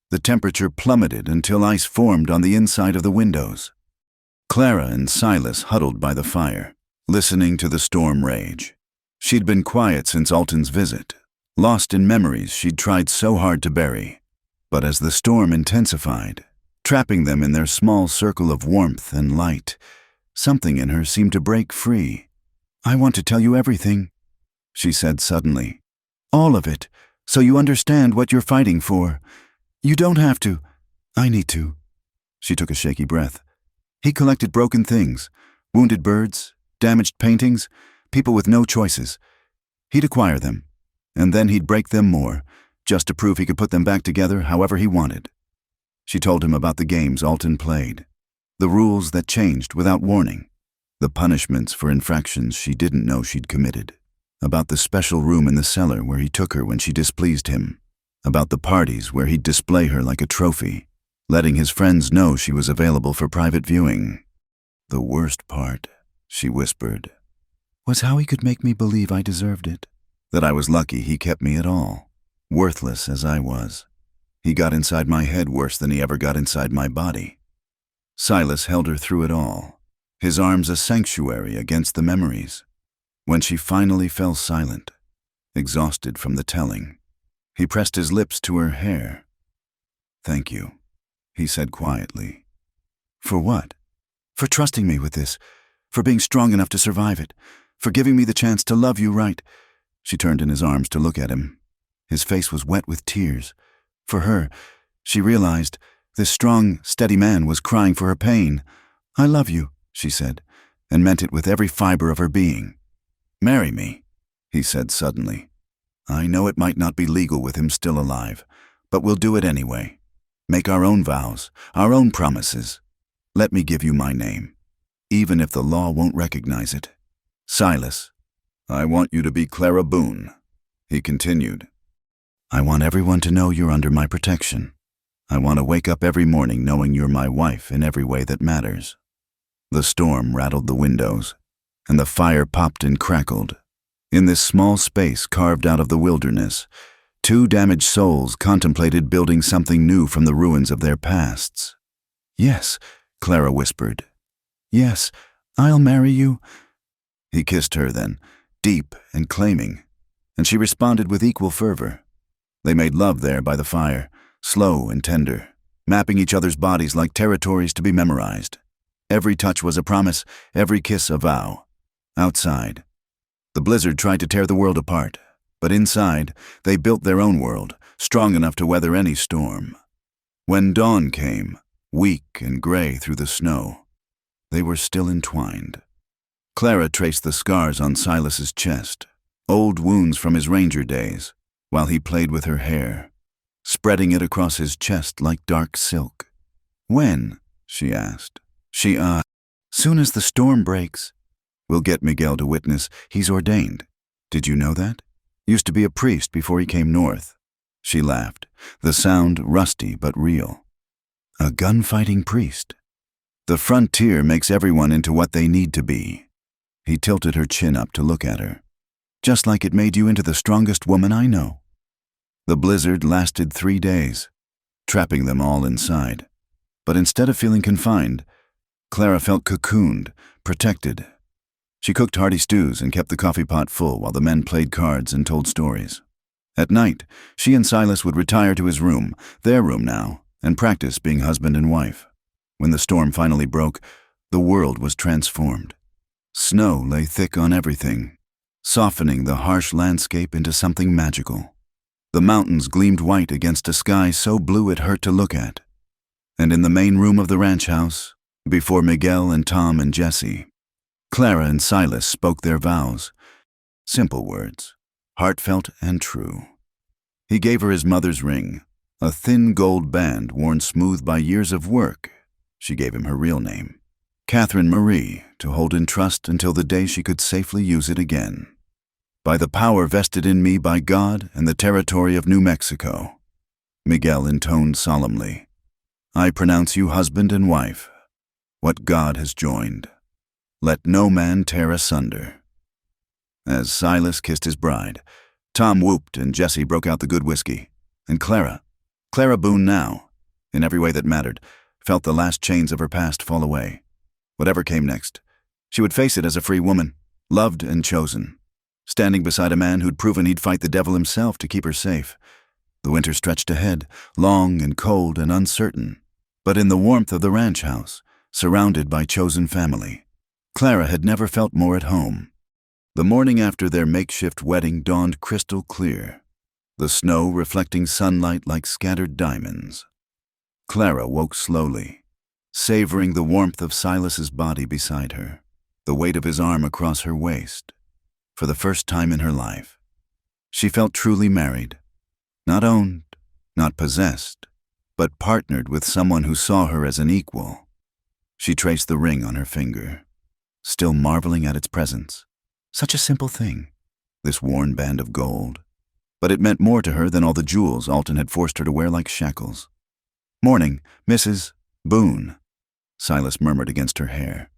The temperature plummeted until ice formed on the inside of the windows. Clara and Silas huddled by the fire, listening to the storm rage. She'd been quiet since Alton's visit, lost in memories she'd tried so hard to bury. But as the storm intensified, trapping them in their small circle of warmth and light, something in her seemed to break free. "I want to tell you everything," she said suddenly. "All of it, so you understand what you're fighting for. You don't have to. I need to." She took a shaky breath. "He collected broken things, wounded birds, damaged paintings, people with no choices. He'd acquire them, and then he'd break them more, just to prove he could put them back together however he wanted." She told him about the games Alton played, the rules that changed without warning, the punishments for infractions she didn't know she'd committed, about the special room in the cellar where he took her when she displeased him, about the parties where he'd display her like a trophy. letting his friends know she was available for private viewing. The worst part, she whispered, was how he could make me believe I deserved it, that I was lucky he kept me at all, worthless as I was. He got inside my head worse than he ever got inside my body. Silas held her through it all, his arms a sanctuary against the memories. When she finally fell silent, exhausted from the telling, he pressed his lips to her hair. "Thank you," he said quietly. "For what?" "For trusting me with this, for being strong enough to survive it, for giving me the chance to love you right." She turned in his arms to look at him. His face was wet with tears. For her, she realized, this strong, steady man was crying for her pain. "I love you," she said, and meant it with every fiber of her being. "Marry me," he said suddenly. "I know it might not be legal with him still alive, but we'll do it anyway. Make our own vows, our own promises. Let me give you my name, even if the law won't recognize it. Silas, I want you to be Clara Boone," he continued. "I want everyone to know you're under my protection. I want to wake up every morning knowing you're my wife in every way that matters." The storm rattled the windows, and the fire popped and crackled. In this small space carved out of the wilderness, two damaged souls contemplated building something new from the ruins of their pasts. "Yes," Clara whispered. "Yes, I'll marry you." He kissed her then, deep and claiming, and she responded with equal fervor. They made love there by the fire, slow and tender, mapping each other's bodies like territories to be memorized. Every touch was a promise, every kiss a vow. Outside, the blizzard tried to tear the world apart, but inside, they built their own world, strong enough to weather any storm. When dawn came, weak and gray through the snow, they were still entwined. Clara traced the scars on Silas's chest, old wounds from his ranger days, while he played with her hair, spreading it across his chest like dark silk. "When?" she asked. Soon as the storm breaks. We'll get Miguel to witness. He's ordained. Did you know that? Used to be a priest before he came north." She laughed, the sound rusty but real. "A gunfighting priest. The frontier makes everyone into what they need to be." He tilted her chin up to look at her. "Just like it made you into the strongest woman I know." The blizzard lasted 3 days, trapping them all inside. But instead of feeling confined, Clara felt cocooned, protected. She cooked hearty stews and kept the coffee pot full while the men played cards and told stories. At night, she and Silas would retire to his room, their room now, and practice being husband and wife. When the storm finally broke, the world was transformed. Snow lay thick on everything, softening the harsh landscape into something magical. The mountains gleamed white against a sky so blue it hurt to look at. And in the main room of the ranch house, before Miguel and Tom and Jesse, Clara and Silas spoke their vows. Simple words, heartfelt and true. He gave her his mother's ring, a thin gold band worn smooth by years of work. She gave him her real name, Catherine Marie, to hold in trust until the day she could safely use it again. "By the power vested in me by God and the territory of New Mexico," Miguel intoned solemnly, "I pronounce you husband and wife. What God has joined, let no man tear asunder." As Silas kissed his bride, Tom whooped and Jesse broke out the good whiskey. And Clara Boone now, in every way that mattered, felt the last chains of her past fall away. Whatever came next, she would face it as a free woman, loved and chosen, standing beside a man who'd proven he'd fight the devil himself to keep her safe. The winter stretched ahead, long and cold and uncertain, but in the warmth of the ranch house, surrounded by chosen family, Clara had never felt more at home. The morning after their makeshift wedding dawned crystal clear, the snow reflecting sunlight like scattered diamonds. Clara woke slowly, savoring the warmth of Silas's body beside her, the weight of his arm across her waist. For the first time in her life, she felt truly married, not owned, not possessed, but partnered with someone who saw her as an equal. She traced the ring on her finger, still marveling at its presence. Such a simple thing, this worn band of gold, but it meant more to her than all the jewels Alton had forced her to wear like shackles. "Morning, Mrs. Boone," Silas murmured against her hair.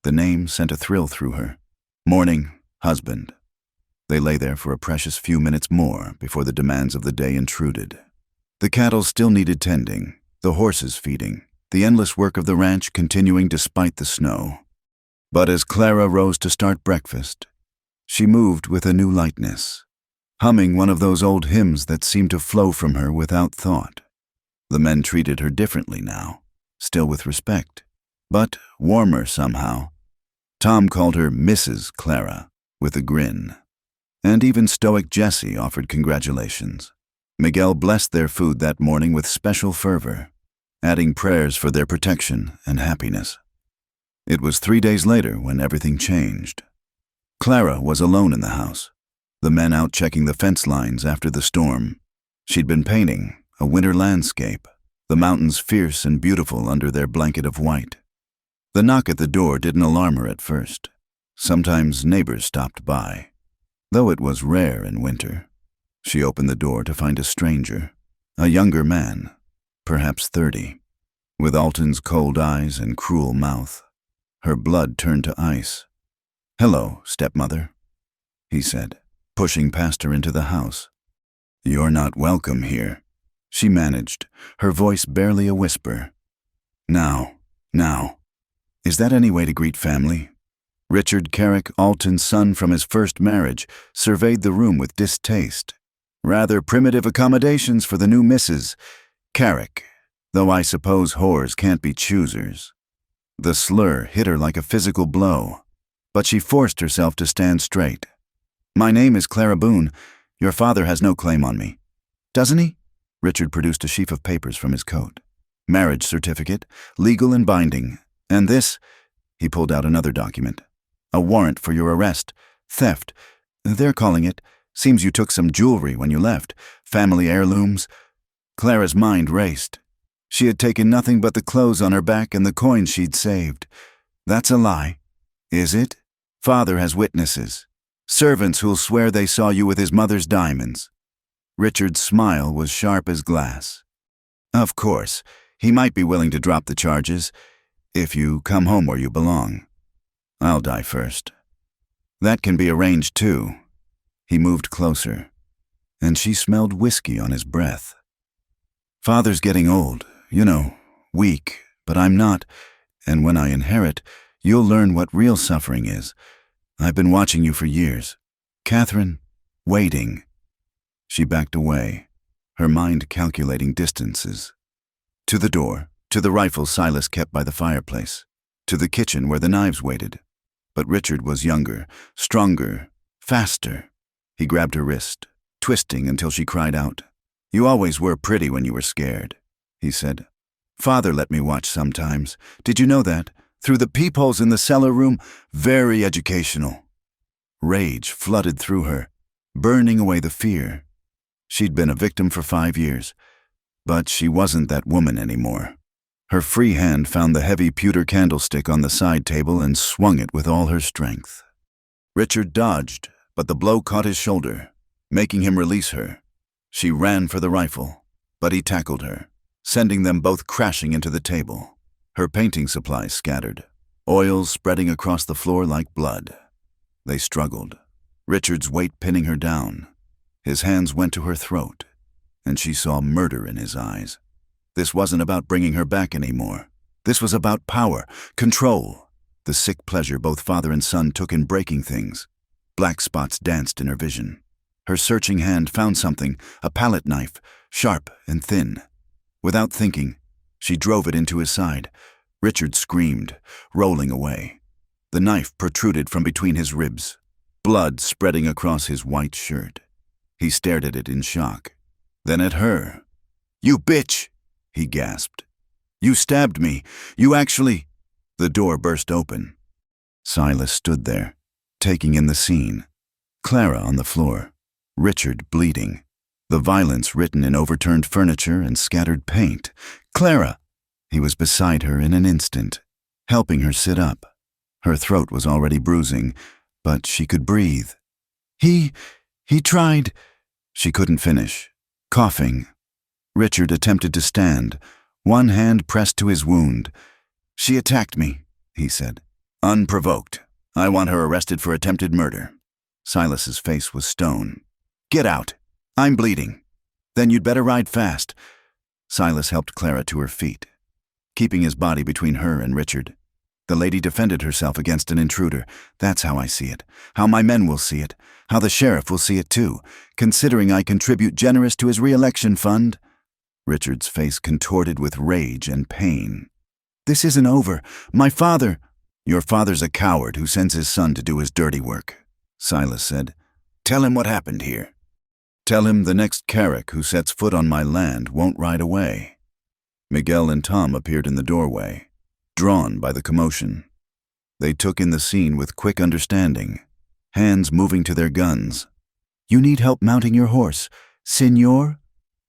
The name sent a thrill through her. "Morning, husband." They lay there for a precious few minutes more before the demands of the day intruded. The cattle still needed tending, the horses feeding, the endless work of the ranch continuing despite the snow. But as Clara rose to start breakfast, she moved with a new lightness, humming one of those old hymns that seemed to flow from her without thought. The men treated her differently now, still with respect, but warmer somehow. Tom called her Mrs. Clara, with a grin. And even stoic Jesse offered congratulations. Miguel blessed their food that morning with special fervor, adding prayers for their protection and happiness. It was 3 days later when everything changed. Clara was alone in the house, the men out checking the fence lines after the storm. She'd been painting a winter landscape, the mountains fierce and beautiful under their blanket of white. The knock at the door didn't alarm her at first. Sometimes neighbors stopped by, though it was rare in winter. She opened the door to find a stranger, a younger man, perhaps 30, with Alton's cold eyes and cruel mouth. Her blood turned to ice. "Hello, stepmother," he said, pushing past her into the house. "You're not welcome here," she managed, her voice barely a whisper. Now. Is that any way to greet family?" Richard Carrick, Alton's son from his first marriage, surveyed the room with distaste. "Rather primitive accommodations for the new Mrs. Carrick, though I suppose whores can't be choosers." The slur hit her like a physical blow, but she forced herself to stand straight. "My name is Clara Boone. Your father has no claim on me." "Doesn't he?" Richard produced a sheaf of papers from his coat. "Marriage certificate, legal and binding. And this," he pulled out another document, "a warrant for your arrest. Theft, they're calling it. Seems you took some jewelry when you left. Family heirlooms." Clara's mind raced. She had taken nothing but the clothes on her back and the coins she'd saved. "That's a lie." "Is it? Father has witnesses. Servants who'll swear they saw you with his mother's diamonds." Richard's smile was sharp as glass. "Of course, he might be willing to drop the charges, if you come home where you belong. I'll die first." "That can be arranged too." He moved closer, and she smelled whiskey on his breath. "Father's getting old, weak, but I'm not, and when I inherit, you'll learn what real suffering is. I've been watching you for years. Catherine, waiting." She backed away, her mind calculating distances. To the door, to the rifle Silas kept by the fireplace, to the kitchen where the knives waited. But Richard was younger, stronger, faster. He grabbed her wrist, twisting until she cried out. "You always were pretty when you were scared," he said. "Father let me watch sometimes. Did you know that? Through the peepholes in the cellar room, very educational." Rage flooded through her, burning away the fear. She'd been a victim for 5 years, but she wasn't that woman anymore. Her free hand found the heavy pewter candlestick on the side table and swung it with all her strength. Richard dodged, but the blow caught his shoulder, making him release her. She ran for the rifle, but he tackled her, sending them both crashing into the table. Her painting supplies scattered, oils spreading across the floor like blood. They struggled, Richard's weight pinning her down. His hands went to her throat, and she saw murder in his eyes. This wasn't about bringing her back anymore. This was about power, control, the sick pleasure both father and son took in breaking things. Black spots danced in her vision. Her searching hand found something, a palette knife, sharp and thin. Without thinking, she drove it into his side. Richard screamed, rolling away. The knife protruded from between his ribs, blood spreading across his white shirt. He stared at it in shock, then at her. "You bitch!" he gasped. "You stabbed me. You actually—" The door burst open. Silas stood there, taking in the scene. Clara on the floor, Richard bleeding, the violence written in overturned furniture and scattered paint. "Clara!" He was beside her in an instant, helping her sit up. Her throat was already bruising, but she could breathe. He tried—" She couldn't finish, coughing. Richard attempted to stand, one hand pressed to his wound. "She attacked me," he said. "Unprovoked. I want her arrested for attempted murder." Silas's face was stone. "Get out. I'm bleeding." "Then you'd better ride fast." Silas helped Clara to her feet, keeping his body between her and Richard. The lady defended herself against an intruder. That's how I see it, how my men will see it, how the sheriff will see it too, considering I contribute generous to his re-election fund. Richard's face contorted with rage and pain. "This isn't over. My father—" "Your father's a coward who sends his son to do his dirty work," Silas said. "Tell him what happened here. Tell him the next Carrick who sets foot on my land won't ride away." Miguel and Tom appeared in the doorway, drawn by the commotion. They took in the scene with quick understanding, hands moving to their guns. "You need help mounting your horse, Señor?"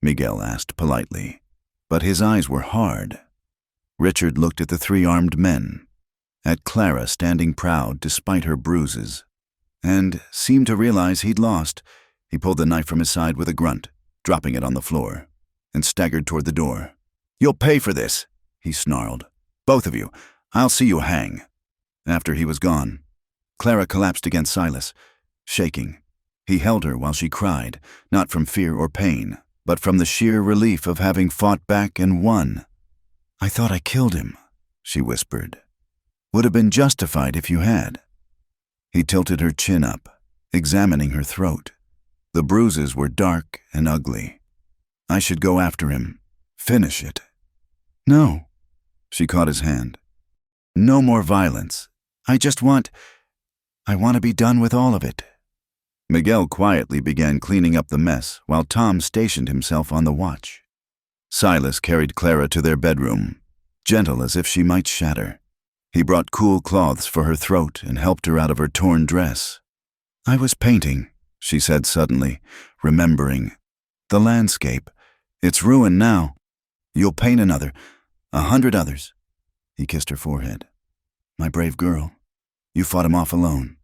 Miguel asked politely, but his eyes were hard. Richard looked at the three armed men, at Clara standing proud despite her bruises, and seemed to realize he'd lost. He pulled the knife from his side with a grunt, dropping it on the floor, and staggered toward the door. "You'll pay for this," he snarled. "Both of you. I'll see you hang." After he was gone, Clara collapsed against Silas, shaking. He held her while she cried, not from fear or pain, but from the sheer relief of having fought back and won. "I thought I killed him," she whispered. "Would have been justified if you had." He tilted her chin up, examining her throat. The bruises were dark and ugly. "I should go after him. Finish it." "No." She caught his hand. "No more violence. I want to be done with all of it." Miguel quietly began cleaning up the mess while Tom stationed himself on the watch. Silas carried Clara to their bedroom, gentle as if she might shatter. He brought cool cloths for her throat and helped her out of her torn dress. "I was painting," she said suddenly, remembering. "The landscape. It's ruined now. You'll paint another, 100 others." He kissed her forehead. "My brave girl. You fought him off alone."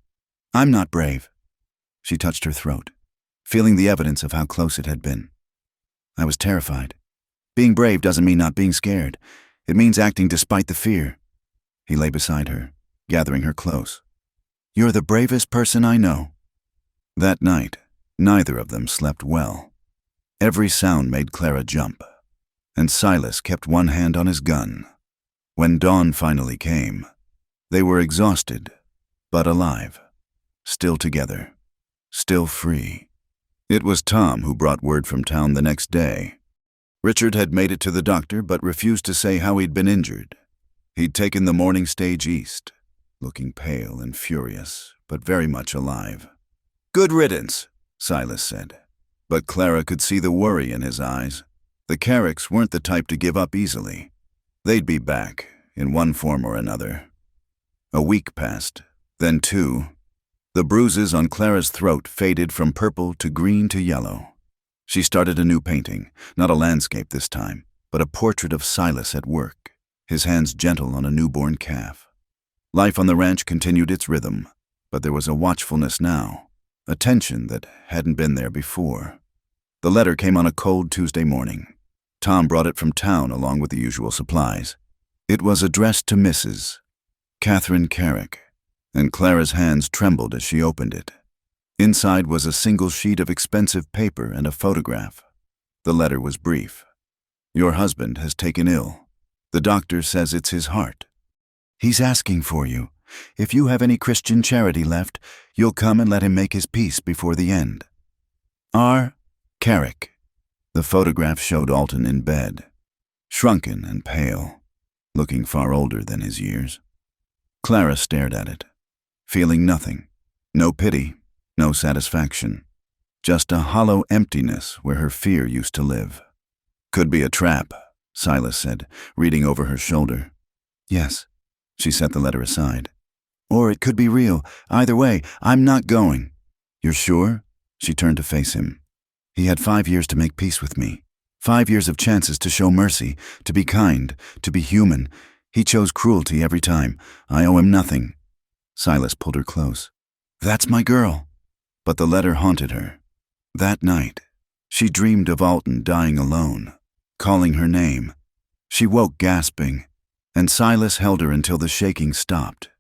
"I'm not brave." She touched her throat, feeling the evidence of how close it had been. "I was terrified. Being brave doesn't mean not being scared. It means acting despite the fear." He lay beside her, gathering her close. "You're the bravest person I know." That night, neither of them slept well. Every sound made Clara jump, and Silas kept one hand on his gun. When dawn finally came, they were exhausted, but alive, still together, still free. It was Tom who brought word from town the next day. Richard had made it to the doctor but refused to say how he'd been injured. He'd taken the morning stage east, looking pale and furious, but very much alive. "Good riddance," Silas said, but Clara could see the worry in his eyes. The Carricks weren't the type to give up easily. They'd be back, in one form or another. A week passed, then 2. The bruises on Clara's throat faded from purple to green to yellow. She started a new painting, not a landscape this time, but a portrait of Silas at work, his hands gentle on a newborn calf. Life on the ranch continued its rhythm, but there was a watchfulness now, a tension that hadn't been there before. The letter came on a cold Tuesday morning. Tom brought it from town along with the usual supplies. It was addressed to Mrs. Catherine Carrick, and Clara's hands trembled as she opened it. Inside was a single sheet of expensive paper and a photograph. The letter was brief. "Your husband has taken ill. The doctor says it's his heart. He's asking for you. If you have any Christian charity left, you'll come and let him make his peace before the end. R. Carrick." The photograph showed Alton in bed, shrunken and pale, looking far older than his years. Clara stared at it, feeling nothing, no pity, no satisfaction, just a hollow emptiness where her fear used to live. "Could be a trap," Silas said, reading over her shoulder. "Yes." She set the letter aside. "Or it could be real. Either way, I'm not going." "You're sure?" She turned to face him. "He had 5 years to make peace with me. 5 years of chances to show mercy, to be kind, to be human. He chose cruelty every time. I owe him nothing." Silas pulled her close. "That's my girl." But the letter haunted her. That night, she dreamed of Alton dying alone, calling her name. She woke gasping, and Silas held her until the shaking stopped.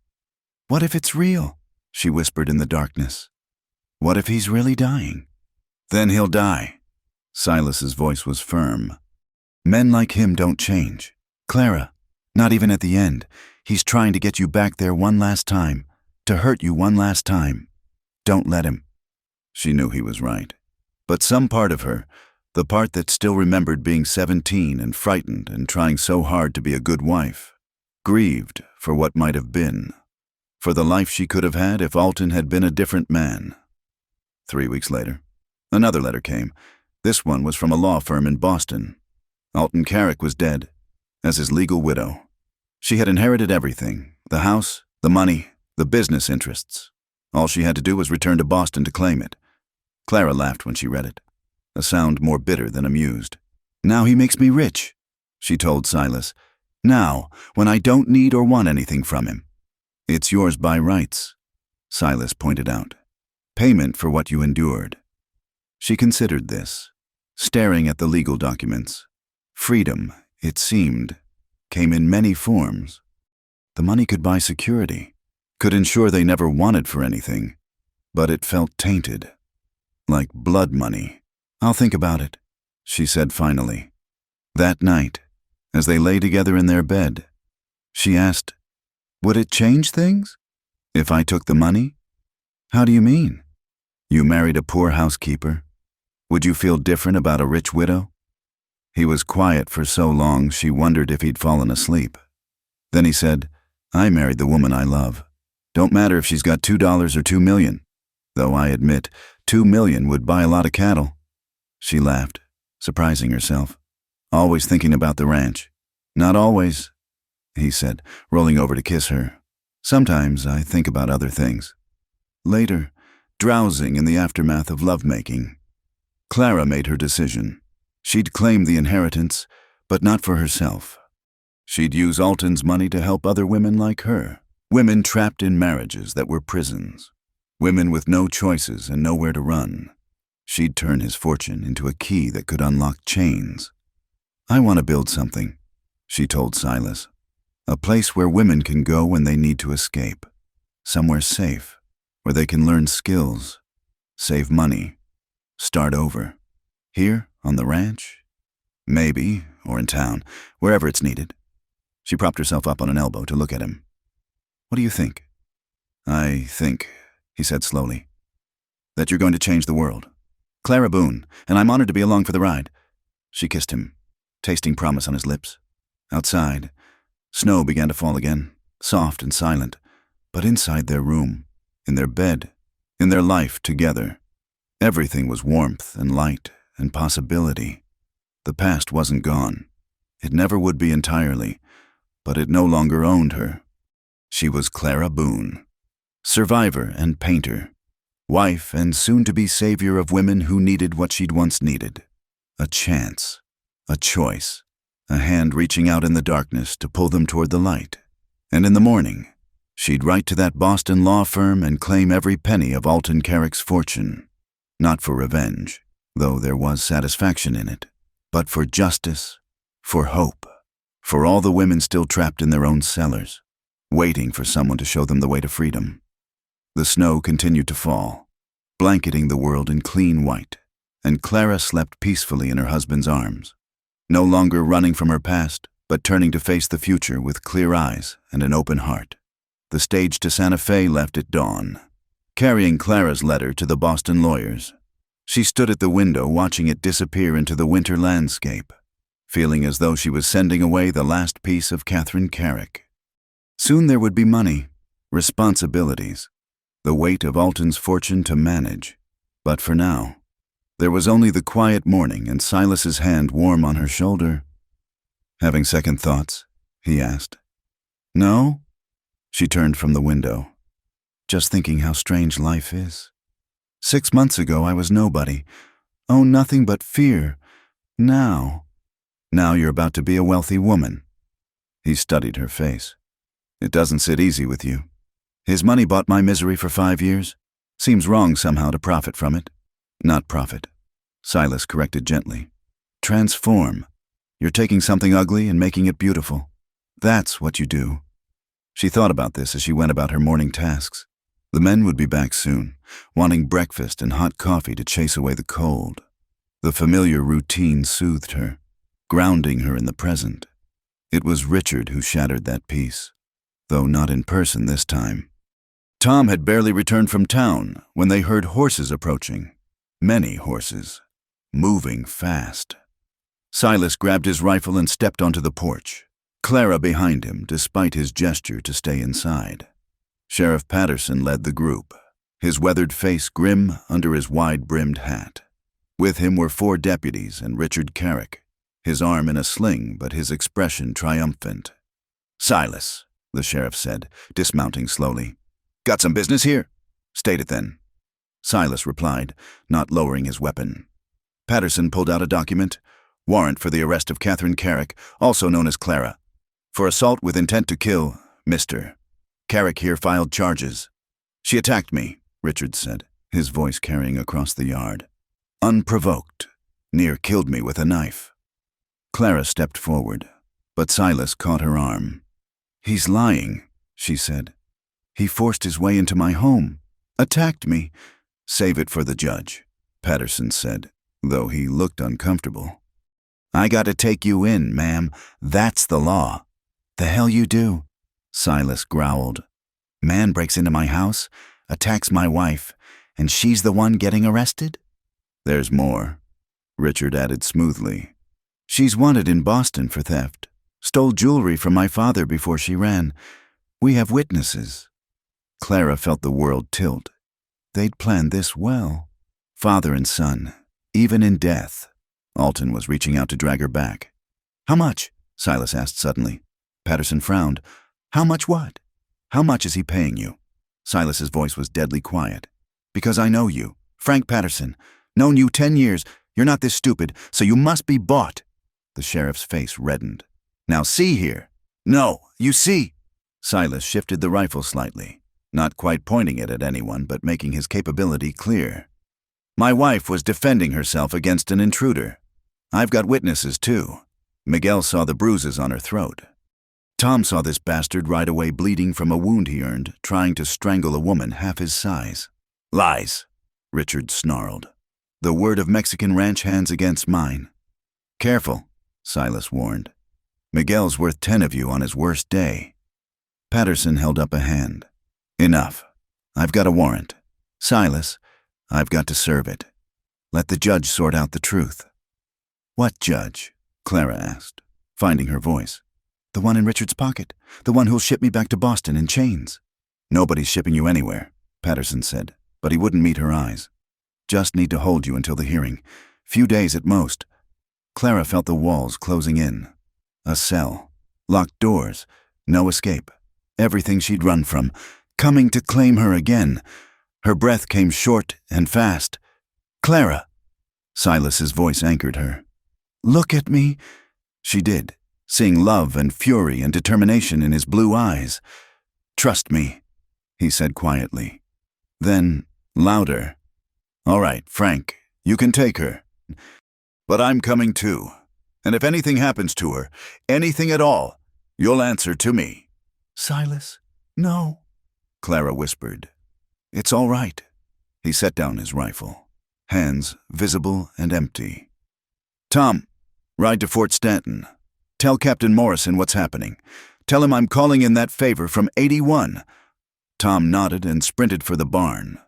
"What if it's real?" she whispered in the darkness. "What if he's really dying?" "Then he'll die." Silas's voice was firm. "Men like him don't change. Clara, not even at the end. He's trying to get you back there one last time, to hurt you one last time. Don't let him." She knew he was right. But some part of her, the part that still remembered being 17 and frightened and trying so hard to be a good wife, grieved for what might have been, for the life she could have had if Alton had been a different man. 3 weeks later, another letter came. This one was from a law firm in Boston. Alton Carrick was dead, as his legal widow. She had inherited everything, the house, the money, the business interests. All she had to do was return to Boston to claim it. Clara laughed when she read it, a sound more bitter than amused. "Now he makes me rich," she told Silas. "Now, when I don't need or want anything from him." "It's yours by rights," Silas pointed out. "Payment for what you endured." She considered this, staring at the legal documents. Freedom, it seemed, came in many forms. The money could buy security, could ensure they never wanted for anything, but it felt tainted, like blood money. "I'll think about it," she said finally. That night, as they lay together in their bed, she asked, "Would it change things if I took the money?" "How do you mean?" "You married a poor housekeeper. Would you feel different about a rich widow?" He was quiet for so long she wondered if he'd fallen asleep. Then he said, "I married the woman I love. Don't matter if she's got $2 or 2 million. Though I admit, 2 million would buy a lot of cattle." She laughed, surprising herself. "Always thinking about the ranch." "Not always," he said, rolling over to kiss her. "Sometimes I think about other things." Later, drowsing in the aftermath of lovemaking, Clara made her decision. She'd claim the inheritance, but not for herself. She'd use Alton's money to help other women like her, women trapped in marriages that were prisons, women with no choices and nowhere to run. She'd turn his fortune into a key that could unlock chains. "I want to build something," she told Silas. "A place where women can go when they need to escape. Somewhere safe, where they can learn skills, save money, start over. Here, on the ranch? Maybe, or in town, wherever it's needed." She propped herself up on an elbow to look at him. "What do you think?" "I think," he said slowly, "that you're going to change the world. Clara Boone, and I'm honored to be along for the ride." She kissed him, tasting promise on his lips. Outside, snow began to fall again, soft and silent, but inside their room, in their bed, in their life together, everything was warmth and light and possibility. The past wasn't gone. It never would be entirely, but it no longer owned her. She was Clara Boone, survivor and painter, wife and soon-to-be savior of women who needed what she'd once needed. A chance, a choice, a hand reaching out in the darkness to pull them toward the light. And in the morning, she'd write to that Boston law firm and claim every penny of Alton Carrick's fortune. Not for revenge, though there was satisfaction in it, but for justice, for hope, for all the women still trapped in their own cellars, waiting for someone to show them the way to freedom. The snow continued to fall, blanketing the world in clean white, and Clara slept peacefully in her husband's arms, no longer running from her past, but turning to face the future with clear eyes and an open heart. The stage to Santa Fe left at dawn, carrying Clara's letter to the Boston lawyers. She stood at the window watching it disappear into the winter landscape, feeling as though she was sending away the last piece of Catherine Carrick. Soon there would be money, responsibilities, the weight of Alton's fortune to manage. But for now, there was only the quiet morning and Silas's hand warm on her shoulder. "Having second thoughts?" he asked. "No?" She turned from the window. "Just thinking how strange life is. 6 months ago I was nobody. Oh, nothing but fear. Now you're about to be a wealthy woman." He studied her face. "It doesn't sit easy with you. His money bought my misery for 5 years. Seems wrong somehow to profit from it." "Not profit," Silas corrected gently. "Transform. You're taking something ugly and making it beautiful. That's what you do. She thought about this as she went about her morning tasks. The men would be back soon, wanting breakfast and hot coffee to chase away the cold. The familiar routine soothed her, grounding her in the present. It was Richard who shattered that peace, though not in person this time. Tom had barely returned from town when they heard horses approaching. Many horses, moving fast. Silas grabbed his rifle and stepped onto the porch, Clara behind him despite his gesture to stay inside. Sheriff Patterson led the group, his weathered face grim under his wide-brimmed hat. With him were 4 deputies and Richard Carrick, his arm in a sling but his expression triumphant. "Silas," the sheriff said, dismounting slowly. "Got some business here?" "State it then." Silas replied, not lowering his weapon. Patterson pulled out a document, warrant for the arrest of Catherine Carrick, also known as Clara, for assault with intent to kill, Mr. Carrick here filed charges. "She attacked me," Richard said, his voice carrying across the yard. "Unprovoked. Near killed me with a knife." Clara stepped forward, but Silas caught her arm. "He's lying," she said. "He forced his way into my home. Attacked me." "Save it for the judge," Patterson said, though he looked uncomfortable. "I gotta take you in, ma'am. That's the law." "The hell you do," Silas growled. "Man breaks into my house, attacks my wife, and she's the one getting arrested?" "There's more," Richard added smoothly. "She's wanted in Boston for theft. Stole jewelry from my father before she ran. We have witnesses." Clara felt the world tilt. They'd planned this well. Father and son, even in death. Alton was reaching out to drag her back. "How much?" Silas asked suddenly. Patterson frowned. "How much what? How much is he paying you?" Silas's voice was deadly quiet. "Because I know you. Frank Patterson. Known you 10 years. You're not this stupid, so you must be bought." The sheriff's face reddened. "Now see here." "No, you see." Silas shifted the rifle slightly, not quite pointing it at anyone, but making his capability clear. "My wife was defending herself against an intruder. I've got witnesses, too. Miguel saw the bruises on her throat. Tom saw this bastard ride away bleeding from a wound he earned, trying to strangle a woman half his size." "Lies," Richard snarled. "The word of Mexican ranch hands against mine." "Careful," Silas warned. "Miguel's worth 10 of you on his worst day." Patterson held up a hand. "Enough. I've got a warrant. Silas, I've got to serve it. Let the judge sort out the truth." "What judge?" Clara asked, finding her voice. "The one in Richard's pocket. The one who'll ship me back to Boston in chains." "Nobody's shipping you anywhere," Patterson said, but he wouldn't meet her eyes. "Just need to hold you until the hearing. Few days at most." Clara felt the walls closing in. A cell. Locked doors. No escape. Everything she'd run from. Coming to claim her again. Her breath came short and fast. "Clara!" Silas's voice anchored her. "Look at me." She did, seeing love and fury and determination in his blue eyes. "Trust me," he said quietly. Then, louder, "All right, Frank, you can take her. But I'm coming too. And if anything happens to her, anything at all, you'll answer to me." "Silas, no," Clara whispered. "It's all right." He set down his rifle, hands visible and empty. "Tom, ride to Fort Stanton. Tell Captain Morrison what's happening. Tell him I'm calling in that favor from 81. Tom nodded and sprinted for the barn.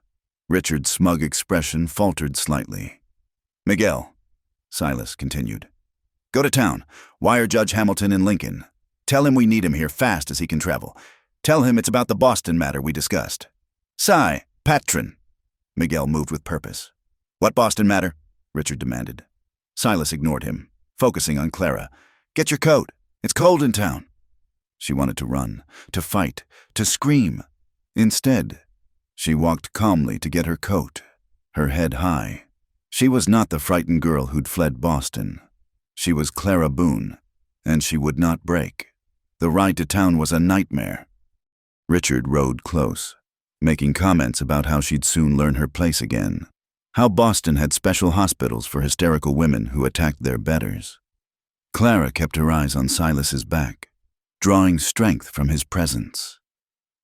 Richard's smug expression faltered slightly. "Miguel," Silas continued, "go to town. Wire Judge Hamilton in Lincoln. Tell him we need him here fast as he can travel. Tell him it's about the Boston matter we discussed." Patron." Miguel moved with purpose. "What Boston matter?" Richard demanded. Silas ignored him, focusing on Clara. "Get your coat. It's cold in town." She wanted to run, to fight, to scream. Instead, she walked calmly to get her coat, her head high. She was not the frightened girl who'd fled Boston. She was Clara Boone, and she would not break. The ride to town was a nightmare. Richard rode close, making comments about how she'd soon learn her place again, how Boston had special hospitals for hysterical women who attacked their betters. Clara kept her eyes on Silas's back, drawing strength from his presence.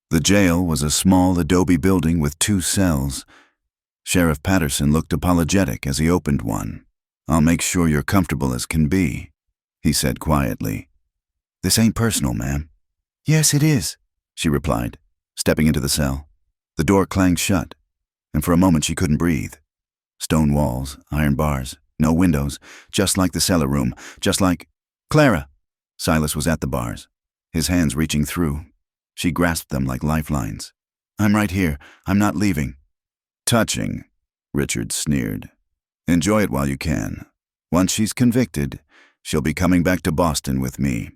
The jail was a small adobe building with 2 cells. Sheriff Patterson looked apologetic as he opened one. "I'll make sure you're comfortable as can be," he said quietly. "This ain't personal, ma'am." "Yes, it is," she replied, stepping into the cell. The door clanged shut, and for a moment she couldn't breathe. Stone walls, iron bars, no windows, just like the cellar room, just like— "Clara!" Silas was at the bars, his hands reaching through. She grasped them like lifelines. "I'm right here. I'm not leaving." "Touching," Richard sneered. "Enjoy it while you can. Once she's convicted, she'll be coming back to Boston with me.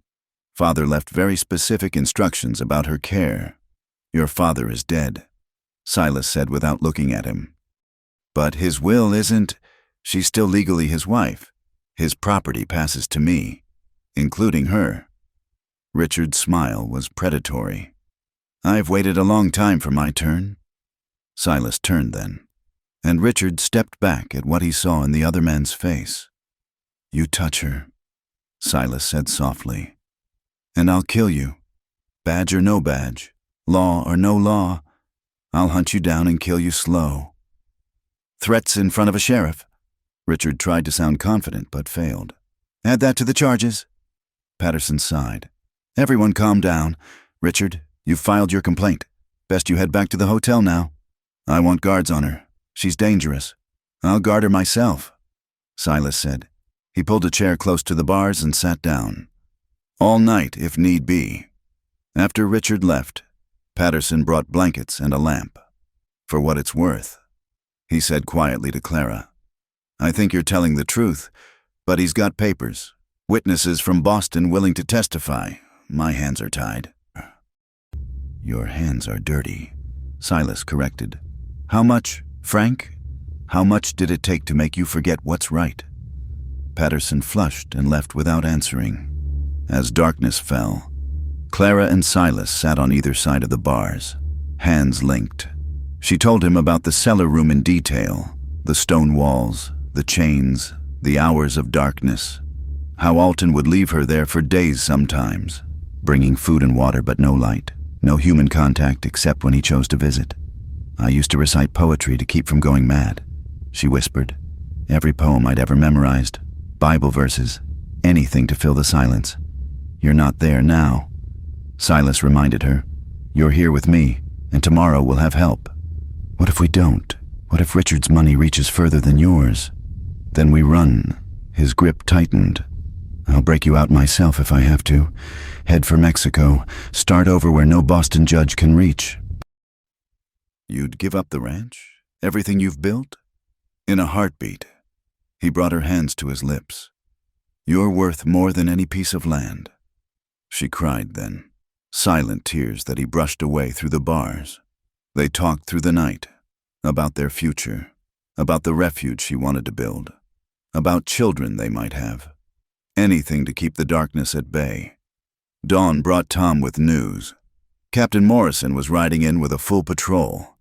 Father left very specific instructions about her care. Your father is dead," Silas said without looking at him. "But his will isn't— she's still legally his wife. His property passes to me, including her." Richard's smile was predatory. "I've waited a long time for my turn." Silas turned then, and Richard stepped back at what he saw in the other man's face. "You touch her," Silas said softly, "and I'll kill you. Badge or no badge, law or no law, I'll hunt you down and kill you slow." "Threats in front of a sheriff?" Richard tried to sound confident but failed. "Add that to the charges." Patterson sighed. "Everyone calm down. Richard, you've filed your complaint. Best you head back to the hotel now. I want guards on her. She's dangerous." "I'll guard her myself," Silas said. He pulled a chair close to the bars and sat down. "All night, if need be." After Richard left, Patterson brought blankets and a lamp. "For what it's worth," he said quietly to Clara, "I think you're telling the truth, but he's got papers. Witnesses from Boston willing to testify. My hands are tied." "Your hands are dirty," Silas corrected. "How much, Frank? How much did it take to make you forget what's right?" Patterson flushed and left without answering. As darkness fell, Clara and Silas sat on either side of the bars, hands linked. She told him about the cellar room in detail, the stone walls, the chains, the hours of darkness, how Alton would leave her there for days sometimes, bringing food and water but no light, no human contact except when he chose to visit. "I used to recite poetry to keep from going mad," she whispered. "Every poem I'd ever memorized, Bible verses, anything to fill the silence. You're not there now." Silas reminded her, "You're here with me, and tomorrow we'll have help." "What if we don't? What if Richard's money reaches further than yours?" "Then we run." His grip tightened. "I'll break you out myself if I have to. Head for Mexico. Start over where no Boston judge can reach." "You'd give up the ranch? Everything you've built?" "In a heartbeat." He brought her hands to his lips. "You're worth more than any piece of land." She cried then, silent tears that he brushed away through the bars. They talked through the night, about their future, about the refuge she wanted to build, about children they might have. Anything to keep the darkness at bay. Dawn brought Tom with news. Captain Morrison was riding in with a full patrol.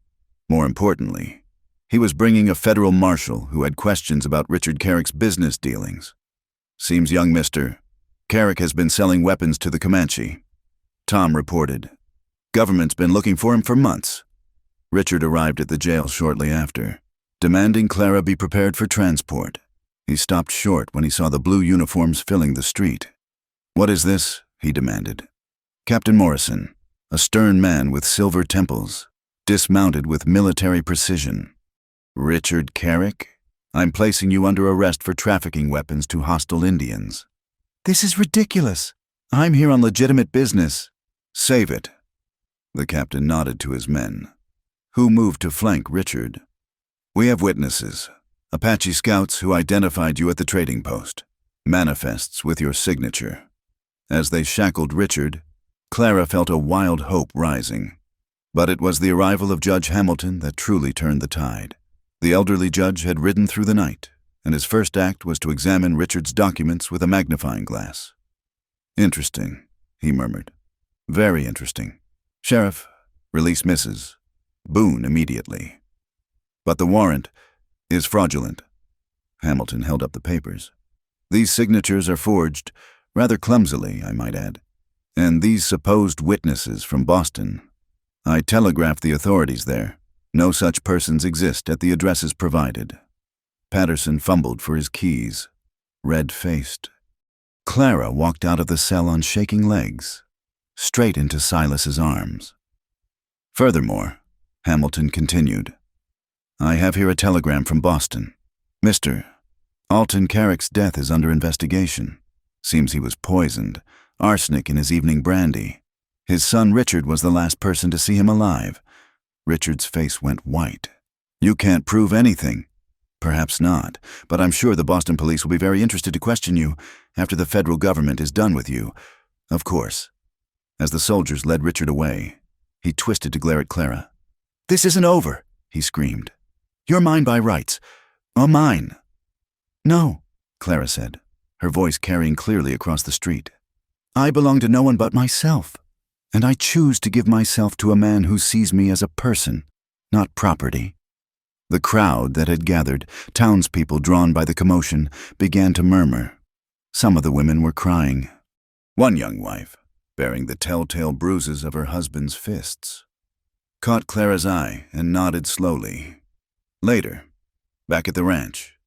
More importantly, he was bringing a federal marshal who had questions about Richard Carrick's business dealings. "Seems young Mr. Carrick has been selling weapons to the Comanche," Tom reported. "Government's been looking for him for months." Richard arrived at the jail shortly after, demanding Clara be prepared for transport. He stopped short when he saw the blue uniforms filling the street. "What is this?" he demanded. Captain Morrison, a stern man with silver temples, dismounted with military precision. "Richard Carrick, I'm placing you under arrest for trafficking weapons to hostile Indians." "This is ridiculous. I'm here on legitimate business." "Save it." The captain nodded to his men, who moved to flank Richard. "We have witnesses. Apache scouts who identified you at the trading post. Manifests with your signature." As they shackled Richard, Clara felt a wild hope rising. But it was the arrival of Judge Hamilton that truly turned the tide. The elderly judge had ridden through the night, and his first act was to examine Richard's documents with a magnifying glass. "Interesting," he murmured. "Very interesting. Sheriff, release Mrs. Boone immediately." "But the warrant is fraudulent." Hamilton held up the papers. These signatures are forged, rather clumsily, I might add. And these supposed witnesses from Boston. I telegraphed the authorities there. No such persons exist at the addresses provided. Patterson fumbled for his keys, red-faced. Clara walked out of the cell on shaking legs, straight into Silas's arms. Furthermore, Hamilton continued, I have here a telegram from Boston. Mr. Alton Carrick's death is under investigation. Seems he was poisoned, arsenic in his evening brandy. His son Richard was the last person to see him alive. Richard's face went white. You can't prove anything. Perhaps not, but I'm sure the Boston police will be very interested to question you after the federal government is done with you. Of course. As the soldiers led Richard away, he twisted to glare at Clara. This isn't over, he screamed. You're mine by rights. Or mine. No, Clara said, her voice carrying clearly across the street. I belong to no one but myself, and I choose to give myself to a man who sees me as a person, not property. The crowd that had gathered, townspeople drawn by the commotion, began to murmur. Some of the women were crying. One young wife, bearing the telltale bruises of her husband's fists, caught Clara's eye and nodded slowly. Later, back at the ranch,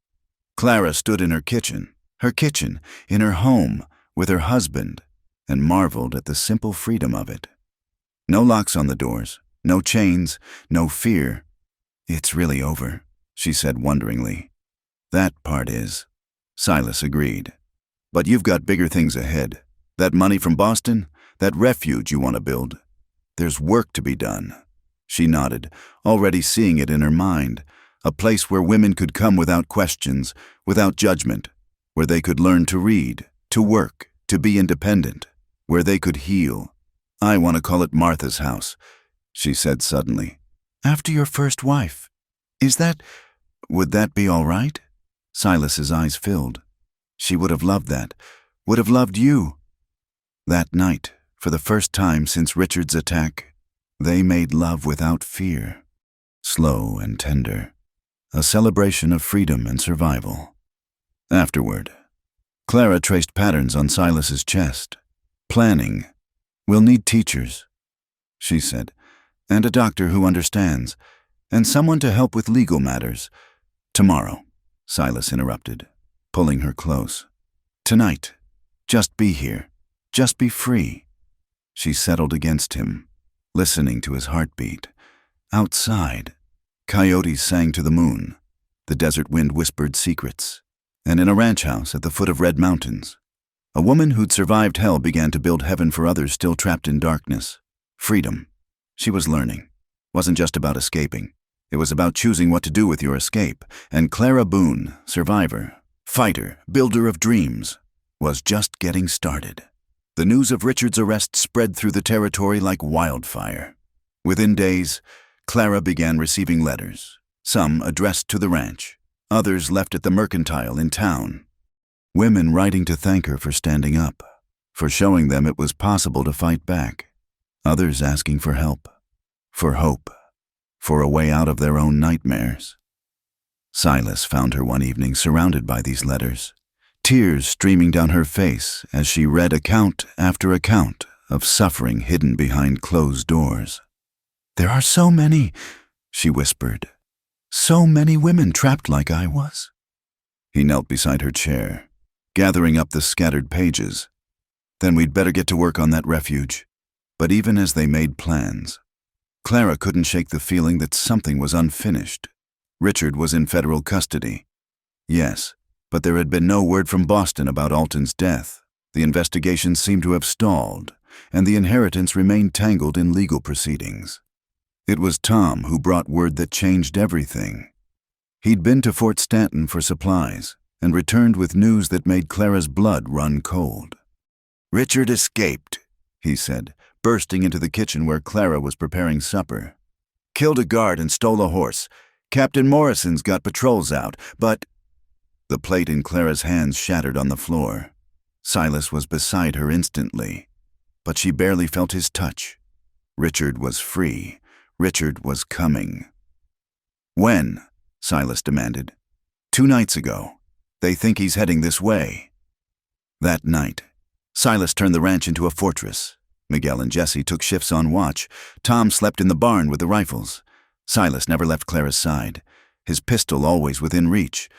Clara stood in her kitchen, in her home, with her husband, and marveled at the simple freedom of it. No locks on the doors, no chains, no fear. It's really over, she said wonderingly. That part is, Silas agreed. But you've got bigger things ahead. That money from Boston, that refuge you want to build. There's work to be done. She nodded, already seeing it in her mind, a place where women could come without questions, without judgment, where they could learn to read, to work, to be independent, where they could heal. I want to call it Martha's house, she said suddenly. After your first wife. Would that be all right? Silas's eyes filled. She would have loved that, would have loved you. That night, for the first time since Richard's attack, they made love without fear, slow and tender, a celebration of freedom and survival. Afterward, Clara traced patterns on Silas's chest. Planning. We'll need teachers, she said, and a doctor who understands, and someone to help with legal matters. Tomorrow, Silas interrupted, pulling her close. Tonight, just be here, just be free. She settled against him, listening to his heartbeat. Outside, coyotes sang to the moon. The desert wind whispered secrets. And in a ranch house at the foot of Red Mountains, a woman who'd survived hell began to build heaven for others still trapped in darkness. Freedom. She was learning. Wasn't just about escaping. It was about choosing what to do with your escape. And Clara Boone, survivor, fighter, builder of dreams, was just getting started. The news of Richard's arrest spread through the territory like wildfire. Within days, Clara began receiving letters, some addressed to the ranch, others left at the mercantile in town. Women writing to thank her for standing up, for showing them it was possible to fight back. Others asking for help, for hope, for a way out of their own nightmares. Silas found her one evening surrounded by these letters, tears streaming down her face as she read account after account of suffering hidden behind closed doors. There are so many, she whispered. So many women trapped like I was. He knelt beside her chair, gathering up the scattered pages. Then we'd better get to work on that refuge. But even as they made plans, Clara couldn't shake the feeling that something was unfinished. Richard was in federal custody. Yes, but there had been no word from Boston about Alton's death. The investigation seemed to have stalled, and the inheritance remained tangled in legal proceedings. It was Tom who brought word that changed everything. He'd been to Fort Stanton for supplies and returned with news that made Clara's blood run cold. Richard escaped, he said, bursting into the kitchen where Clara was preparing supper. Killed a guard and stole a horse. Captain Morrison's got patrols out, but... The plate in Clara's hands shattered on the floor. Silas was beside her instantly, but she barely felt his touch. Richard was free. Richard was coming. When? Silas demanded. 2 nights ago. They think he's heading this way. That night, Silas turned the ranch into a fortress. Miguel and Jesse took shifts on watch. Tom slept in the barn with the rifles. Silas never left Clara's side, his pistol always within reach.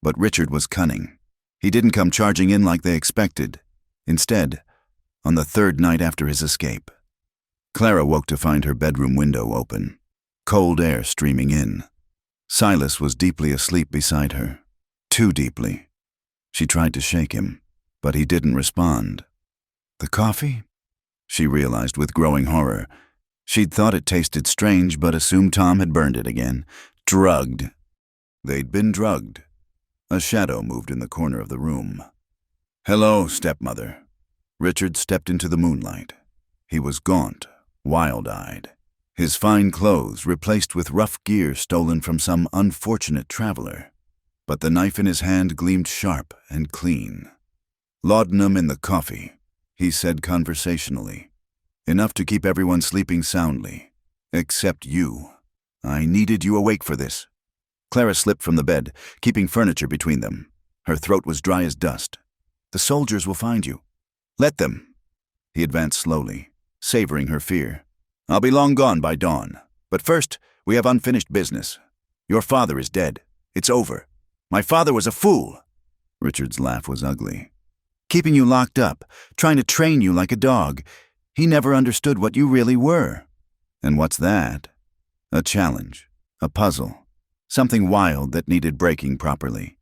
But Richard was cunning. He didn't come charging in like they expected. Instead, on the third night after his escape, Clara woke to find her bedroom window open, cold air streaming in. Silas was deeply asleep beside her, too deeply. She tried to shake him, but he didn't respond. The coffee? She realized with growing horror. She'd thought it tasted strange, but assumed Tom had burned it again. Drugged. They'd been drugged. A shadow moved in the corner of the room. "Hello, stepmother." Richard stepped into the moonlight. He was gaunt, wild-eyed, his fine clothes replaced with rough gear stolen from some unfortunate traveler. But the knife in his hand gleamed sharp and clean. "Laudanum in the coffee," he said conversationally. "Enough to keep everyone sleeping soundly. Except you. I needed you awake for this." Clara slipped from the bed, keeping furniture between them. Her throat was dry as dust. "The soldiers will find you." "Let them." He advanced slowly, savoring her fear. "I'll be long gone by dawn. But first, we have unfinished business. Your father is dead. It's over. My father was a fool." Richard's laugh was ugly. "Keeping you locked up, trying to train you like a dog. He never understood what you really were." "And what's that?" "A challenge, a puzzle, something wild that needed breaking properly."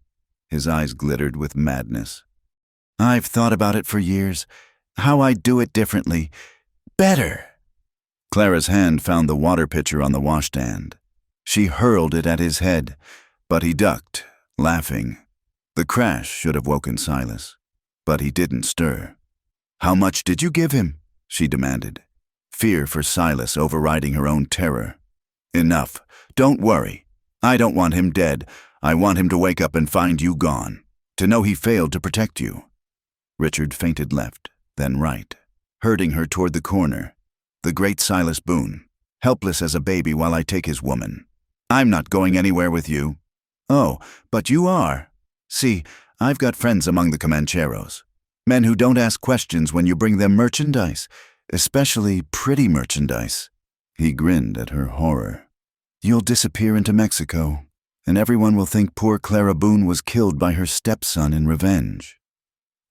His eyes glittered with madness. "I've thought about it for years, how I'd do it differently. Better." Clara's hand found the water pitcher on the washstand. She hurled it at his head, but he ducked, laughing. The crash should have woken Silas, but he didn't stir. "How much did you give him?" she demanded, fear for Silas overriding her own terror. "Enough. Don't worry. I don't want him dead. I want him to wake up and find you gone, to know he failed to protect you." Richard feinted left, then right, herding her toward the corner. "The great Silas Boone, helpless as a baby while I take his woman. I'm not going anywhere with you." "Oh, but you are. See, I've got friends among the Comancheros. Men who don't ask questions when you bring them merchandise, especially pretty merchandise." He grinned at her horror. "You'll disappear into Mexico, and everyone will think poor Clara Boone was killed by her stepson in revenge."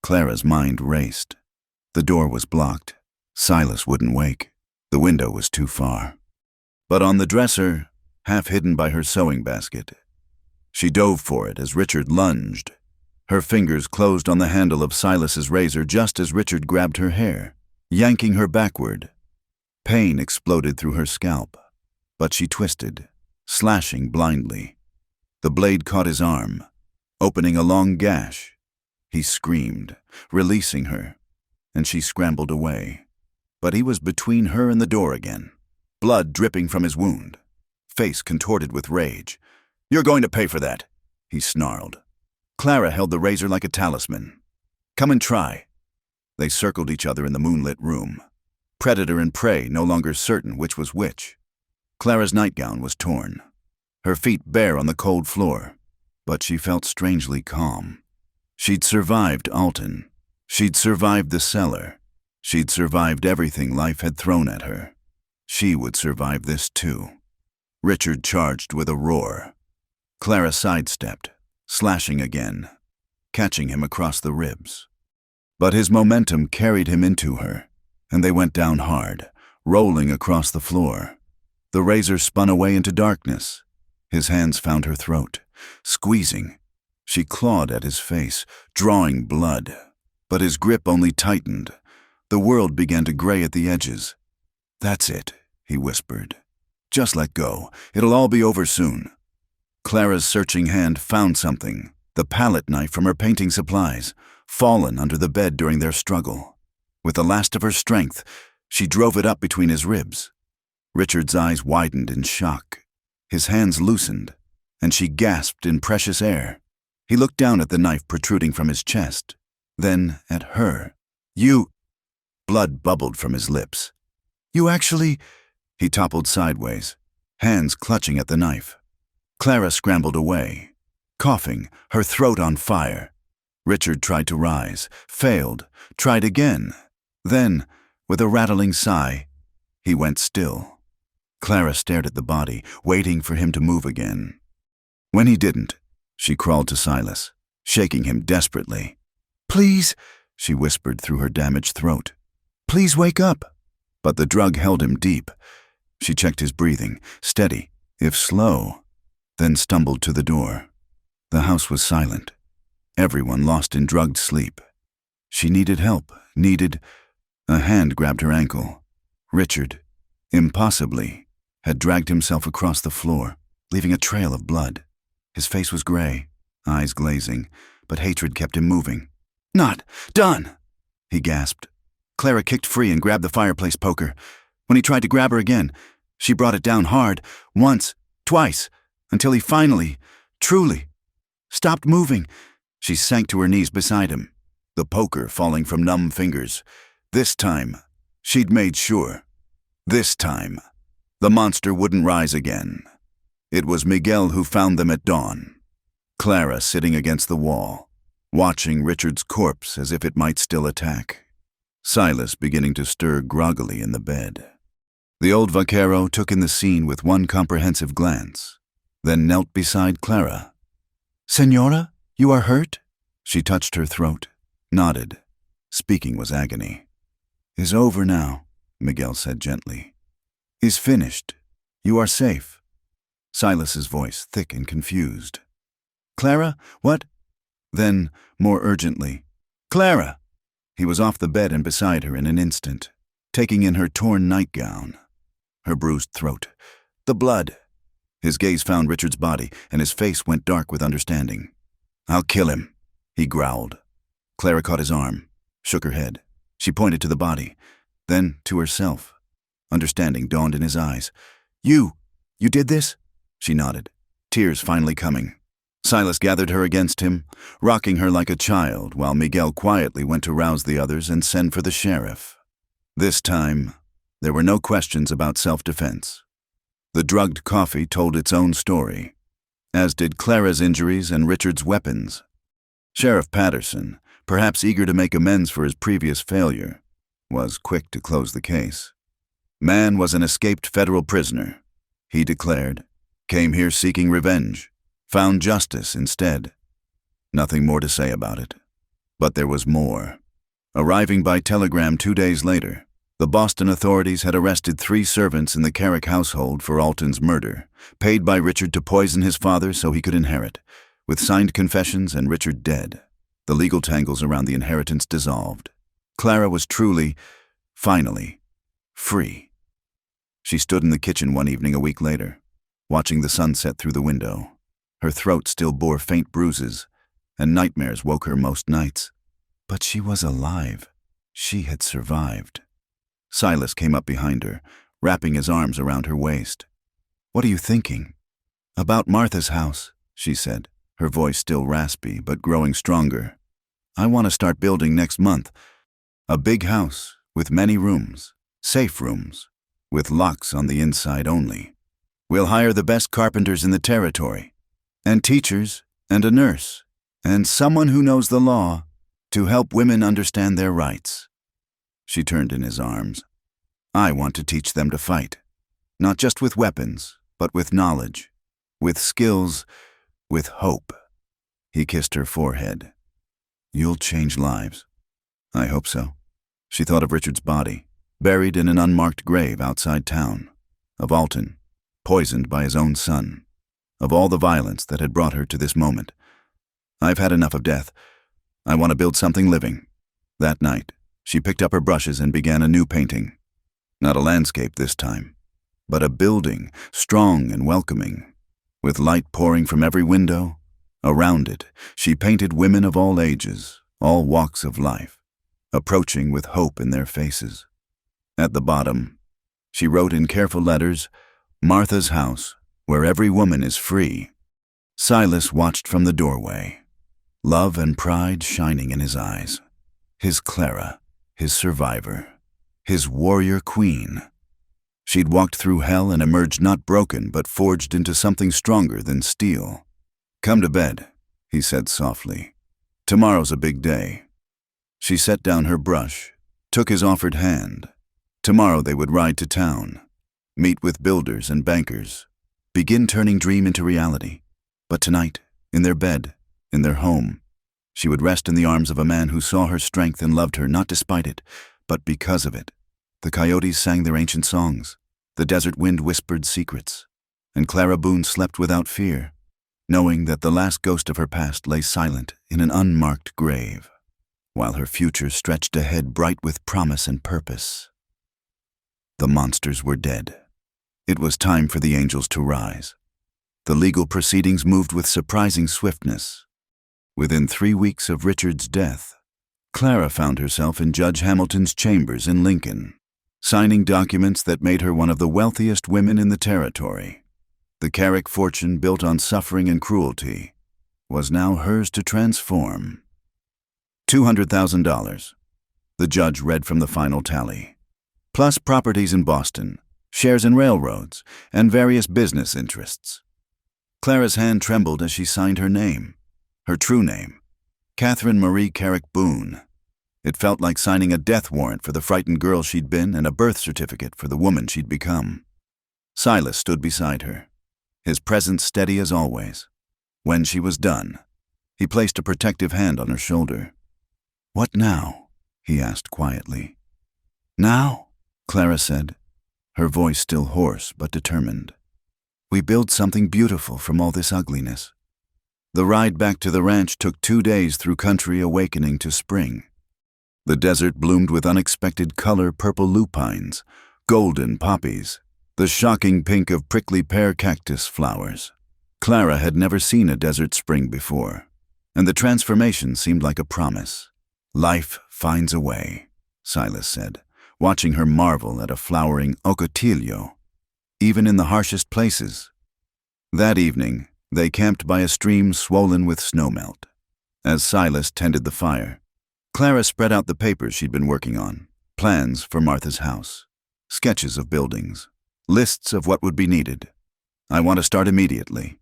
Clara's mind raced. The door was blocked. Silas wouldn't wake. The window was too far. But on the dresser, half hidden by her sewing basket, she dove for it as Richard lunged. Her fingers closed on the handle of Silas's razor just as Richard grabbed her hair, yanking her backward. Pain exploded through her scalp, but she twisted, slashing blindly. The blade caught his arm, opening a long gash. He screamed, releasing her, and she scrambled away. But he was between her and the door again, blood dripping from his wound, face contorted with rage. "You're going to pay for that," he snarled. Clara held the razor like a talisman. "Come and try." They circled each other in the moonlit room, predator and prey no longer certain which was which. Clara's nightgown was torn, her feet bare on the cold floor, but she felt strangely calm. She'd survived Alton. She'd survived the cellar. She'd survived everything life had thrown at her. She would survive this too. Richard charged with a roar. Clara sidestepped, slashing again, catching him across the ribs. But his momentum carried him into her, and they went down hard, rolling across the floor. The razor spun away into darkness. His hands found her throat, squeezing. She clawed at his face, drawing blood, but his grip only tightened. The world began to gray at the edges. "That's it," he whispered. "Just let go. It'll all be over soon." Clara's searching hand found something, the palette knife from her painting supplies, fallen under the bed during their struggle. With the last of her strength, she drove it up between his ribs. Richard's eyes widened in shock. His hands loosened, and she gasped in precious air. He looked down at the knife protruding from his chest, then at her. "You—" Blood bubbled from his lips. "You actually—" He toppled sideways, hands clutching at the knife. Clara scrambled away, coughing, her throat on fire. Richard tried to rise, failed, tried again. Then, with a rattling sigh, he went still. Clara stared at the body, waiting for him to move again. When he didn't, she crawled to Silas, shaking him desperately. "Please," she whispered through her damaged throat. "Please wake up." But the drug held him deep. She checked his breathing, steady, if slow, then stumbled to the door. The house was silent. Everyone lost in drugged sleep. She needed help, needed... A hand grabbed her ankle. Richard, impossibly, had dragged himself across the floor, leaving a trail of blood. His face was gray, eyes glazing, but hatred kept him moving. "Not done!" he gasped. Clara kicked free and grabbed the fireplace poker. When he tried to grab her again, she brought it down hard, once, twice, until he finally, truly, stopped moving. She sank to her knees beside him, the poker falling from numb fingers. This time, she'd made sure. This time, the monster wouldn't rise again. It was Miguel who found them at dawn. Clara sitting against the wall, watching Richard's corpse as if it might still attack. Silas beginning to stir groggily in the bed. The old vaquero took in the scene with one comprehensive glance, then knelt beside Clara. "Señora, you are hurt?" She touched her throat, nodded. Speaking was agony. "Is over now," Miguel said gently. "Is finished. You are safe." Silas's voice thick and confused. "Clara, what?" Then, more urgently, "Clara!" He was off the bed and beside her in an instant, taking in her torn nightgown, her bruised throat, the blood. His gaze found Richard's body, and his face went dark with understanding. "I'll kill him," he growled. Clara caught his arm, shook her head. She pointed to the body, then to herself. Understanding dawned in his eyes. You did this?" She nodded, tears finally coming. Silas gathered her against him, rocking her like a child, while Miguel quietly went to rouse the others and send for the sheriff. This time, there were no questions about self-defense. The drugged coffee told its own story, as did Clara's injuries and Richard's weapons. Sheriff Patterson, perhaps eager to make amends for his previous failure, was quick to close the case. Man was an escaped federal prisoner, he declared, came here seeking revenge, found justice instead. Nothing more to say about it. But there was more. Arriving by telegram 2 days later, the Boston authorities had arrested 3 servants in the Carrick household for Alton's murder, paid by Richard to poison his father so he could inherit, with signed confessions and Richard dead. The legal tangles around the inheritance dissolved. Clara was truly, finally, free. She stood in the kitchen one evening a week later, watching the sunset through the window. Her throat still bore faint bruises, and nightmares woke her most nights. But she was alive. She had survived. Silas came up behind her, wrapping his arms around her waist. "What are you thinking?" "About Martha's house," she said, her voice still raspy but growing stronger. "I want to start building next month. A big house with many rooms, safe rooms, with locks on the inside only. We'll hire the best carpenters in the territory, and teachers, and a nurse, and someone who knows the law to help women understand their rights." She turned in his arms. "I want to teach them to fight, not just with weapons, but with knowledge, with skills, with hope." He kissed her forehead. "You'll change lives." "I hope so." She thought of Richard's body, buried in an unmarked grave outside town, of Alton, poisoned by his own son, of all the violence that had brought her to this moment. "I've had enough of death. I want to build something living." That night, she picked up her brushes and began a new painting. Not a landscape this time, but a building, strong and welcoming, with light pouring from every window. Around it, she painted women of all ages, all walks of life, approaching with hope in their faces. At the bottom, she wrote in careful letters, "Martha's house, where every woman is free." Silas watched from the doorway, love and pride shining in his eyes. His Clara, his survivor, his warrior queen. She'd walked through hell and emerged not broken but forged into something stronger than steel. "Come to bed," he said softly. Tomorrow's a big day. She set down her brush, took his offered hand. Tomorrow they would ride to town, meet with builders and bankers, begin turning dream into reality. But tonight, in their bed, in their home, she would rest in the arms of a man who saw her strength and loved her not despite it, but because of it. The coyotes sang their ancient songs, the desert wind whispered secrets, and Clara Boone slept without fear, knowing that the last ghost of her past lay silent in an unmarked grave, while her future stretched ahead bright with promise and purpose. The monsters were dead. It was time for the angels to rise. The legal proceedings moved with surprising swiftness. Within 3 weeks of Richard's death, Clara found herself in Judge Hamilton's chambers in Lincoln, signing documents that made her one of the wealthiest women in the territory. The Carrick fortune, built on suffering and cruelty, was now hers to transform. $200,000. The judge read from the final tally. Plus properties in Boston, shares in railroads, and various business interests. Clara's hand trembled as she signed her name, her true name, Catherine Marie Carrick Boone. It felt like signing a death warrant for the frightened girl she'd been and a birth certificate for the woman she'd become. Silas stood beside her, his presence steady as always. When she was done, he placed a protective hand on her shoulder. "What now?" he asked quietly. "Now," Clara said, her voice still hoarse but determined. "We build something beautiful from all this ugliness." The ride back to the ranch took 2 days through country awakening to spring. The desert bloomed with unexpected color: purple lupines, golden poppies, the shocking pink of prickly pear cactus flowers. Clara had never seen a desert spring before, and the transformation seemed like a promise. "Life finds a way," Silas said, watching her marvel at a flowering ocotillo, even in the harshest places. That evening, they camped by a stream swollen with snowmelt. As Silas tended the fire, Clara spread out the papers she'd been working on: plans for Martha's house, sketches of buildings, lists of what would be needed. "I want to start immediately,"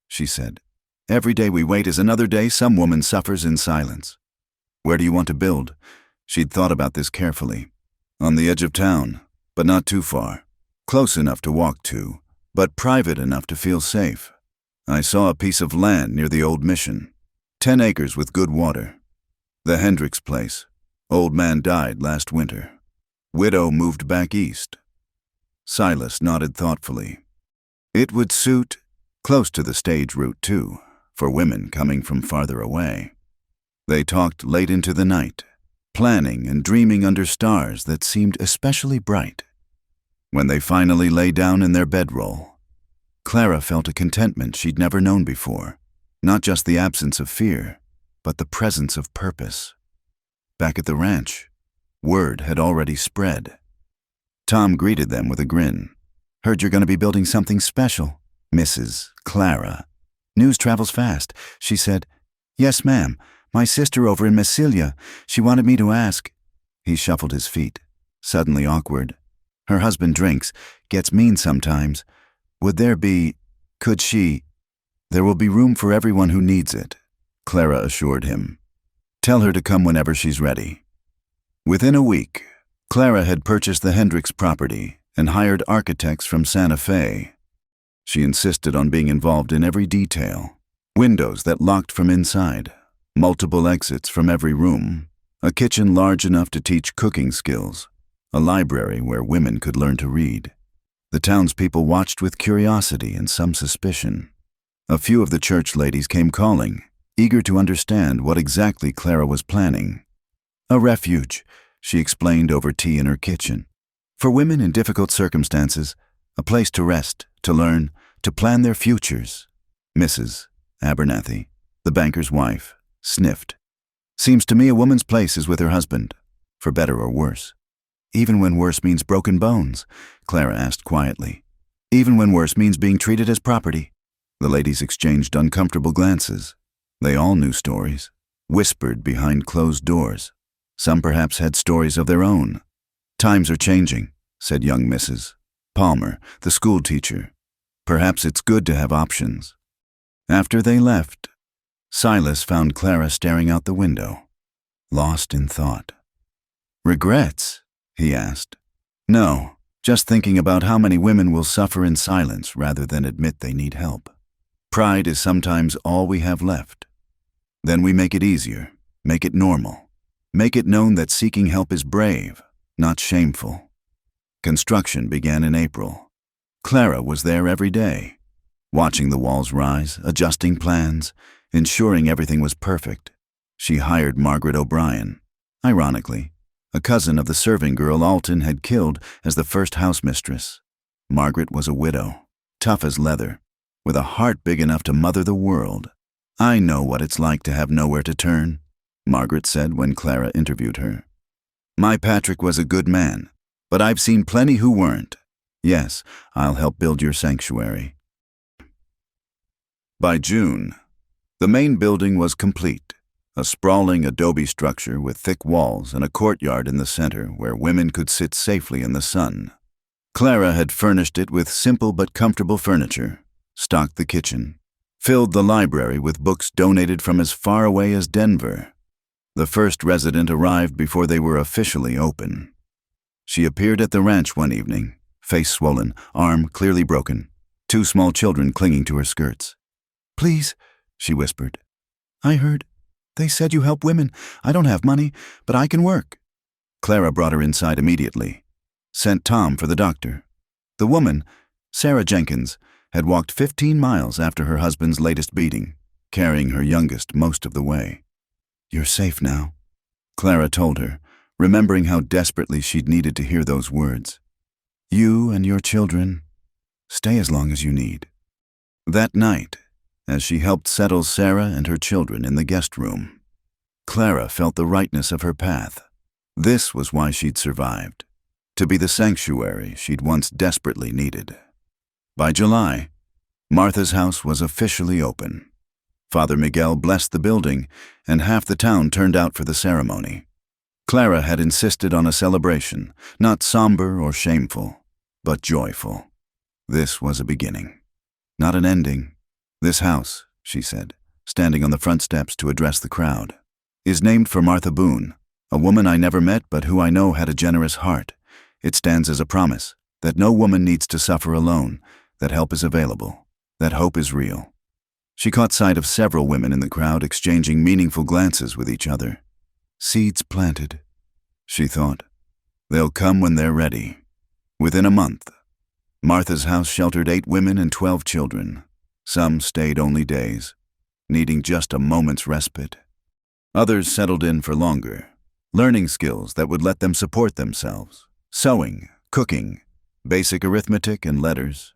she said. "Every day we wait is another day some woman suffers in silence." "Where do you want to build?" She'd thought about this carefully. "On the edge of town, but not too far. Close enough to walk to, but private enough to feel safe. I saw a piece of land near the old mission, 10 acres with good water. The Hendricks place. Old man died last winter. Widow moved back east." Silas nodded thoughtfully. "It would suit, close to the stage route too, for women coming from farther away." They talked late into the night, planning and dreaming under stars that seemed especially bright. When they finally lay down in their bedroll, Clara felt a contentment she'd never known before, not just the absence of fear, but the presence of purpose. Back at the ranch, word had already spread. Tom greeted them with a grin. "Heard you're going to be building something special, Mrs. Clara." "News travels fast," she said. "Yes, ma'am. My sister over in Massilia, she wanted me to ask." He shuffled his feet, suddenly awkward. "Her husband drinks, gets mean sometimes. Could she?" "There will be room for everyone who needs it," Clara assured him. "Tell her to come whenever she's ready." Within a week, Clara had purchased the Hendricks property and hired architects from Santa Fe. She insisted on being involved in every detail: windows that locked from inside, multiple exits from every room, a kitchen large enough to teach cooking skills, a library where women could learn to read. The townspeople watched with curiosity and some suspicion. A few of the church ladies came calling, eager to understand what exactly Clara was planning. "A refuge," she explained over tea in her kitchen. "For women in difficult circumstances, a place to rest, to learn, to plan their futures." Mrs. Abernathy, the banker's wife, sniffed. "Seems to me a woman's place is with her husband, for better or worse." "Even when worse means broken bones?" Clara asked quietly. "Even when worse means being treated as property?" The ladies exchanged uncomfortable glances. They all knew stories, whispered behind closed doors. Some perhaps had stories of their own. "Times are changing," said young Mrs. Palmer, the school teacher. "Perhaps it's good to have options." After they left, Silas found Clara staring out the window, lost in thought. "Regrets?" he asked. "No, just thinking about how many women will suffer in silence rather than admit they need help. Pride is sometimes all we have left. Then we make it easier, make it normal, make it known that seeking help is brave, not shameful." Construction began in April. Clara was there every day, watching the walls rise, adjusting plans, ensuring everything was perfect. She hired Margaret O'Brien, ironically, a cousin of the serving girl Alton had killed as the first housemistress. Margaret was a widow, tough as leather, with a heart big enough to mother the world. "I know what it's like to have nowhere to turn," Margaret said when Clara interviewed her. "My Patrick was a good man, but I've seen plenty who weren't. Yes, I'll help build your sanctuary." By June, the main building was complete, a sprawling adobe structure with thick walls and a courtyard in the center where women could sit safely in the sun. Clara had furnished it with simple but comfortable furniture, stocked the kitchen, filled the library with books donated from as far away as Denver. The first resident arrived before they were officially open. She appeared at the ranch one evening, face swollen, arm clearly broken, 2 small children clinging to her skirts. "Please," she whispered. "I heard. They said you help women. I don't have money, but I can work." Clara brought her inside immediately, sent Tom for the doctor. The woman, Sarah Jenkins, had walked 15 miles after her husband's latest beating, carrying her youngest most of the way. "You're safe now," Clara told her, remembering how desperately she'd needed to hear those words. "You and your children, stay as long as you need." That night, as she helped settle Sarah and her children in the guest room, Clara felt the rightness of her path. This was why she'd survived, to be the sanctuary she'd once desperately needed. By July, Martha's house was officially open. Father Miguel blessed the building, and half the town turned out for the ceremony. Clara had insisted on a celebration, not somber or shameful, but joyful. This was a beginning, not an ending. "This house," she said, standing on the front steps to address the crowd, "is named for Martha Boone, a woman I never met but who I know had a generous heart. It stands as a promise that no woman needs to suffer alone, that help is available, that hope is real." She caught sight of several women in the crowd exchanging meaningful glances with each other. "Seeds planted," she thought. "They'll come when they're ready." Within a month, Martha's house sheltered 8 women and 12 children. Some stayed only days, needing just a moment's respite. Others settled in for longer, learning skills that would let them support themselves: sewing, cooking, basic arithmetic and letters.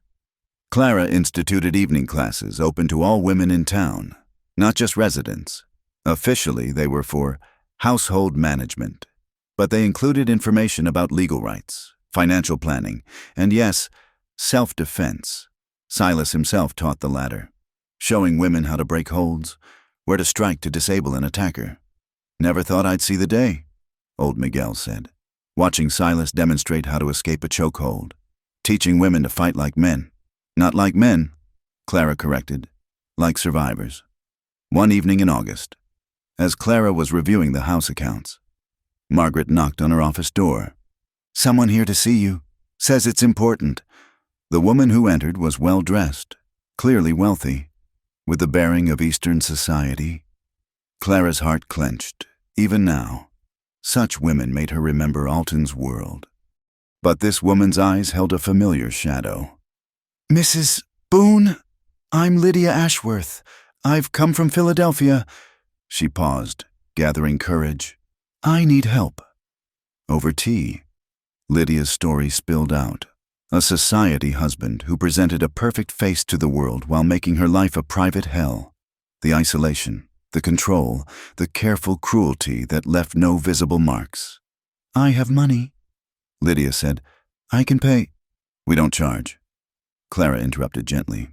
Clara instituted evening classes open to all women in town, not just residents. Officially, they were for household management, but they included information about legal rights, financial planning, and yes, self-defense. Silas himself taught the latter, showing women how to break holds, where to strike to disable an attacker. "Never thought I'd see the day," old Miguel said, watching Silas demonstrate how to escape a chokehold, teaching women to fight like men. "Not like men," Clara corrected, "like survivors." One evening in August, as Clara was reviewing the house accounts, Margaret knocked on her office door. "Someone here to see you. Says it's important." The woman who entered was well-dressed, clearly wealthy, with the bearing of Eastern society. Clara's heart clenched, even now. Such women made her remember Alton's world. But this woman's eyes held a familiar shadow. "Mrs. Boone, I'm Lydia Ashworth. I've come from Philadelphia." She paused, gathering courage. "I need help." Over tea, Lydia's story spilled out. A society husband who presented a perfect face to the world while making her life a private hell. The isolation, the control, the careful cruelty that left no visible marks. "I have money," Lydia said. "I can pay." "We don't charge," Clara interrupted gently.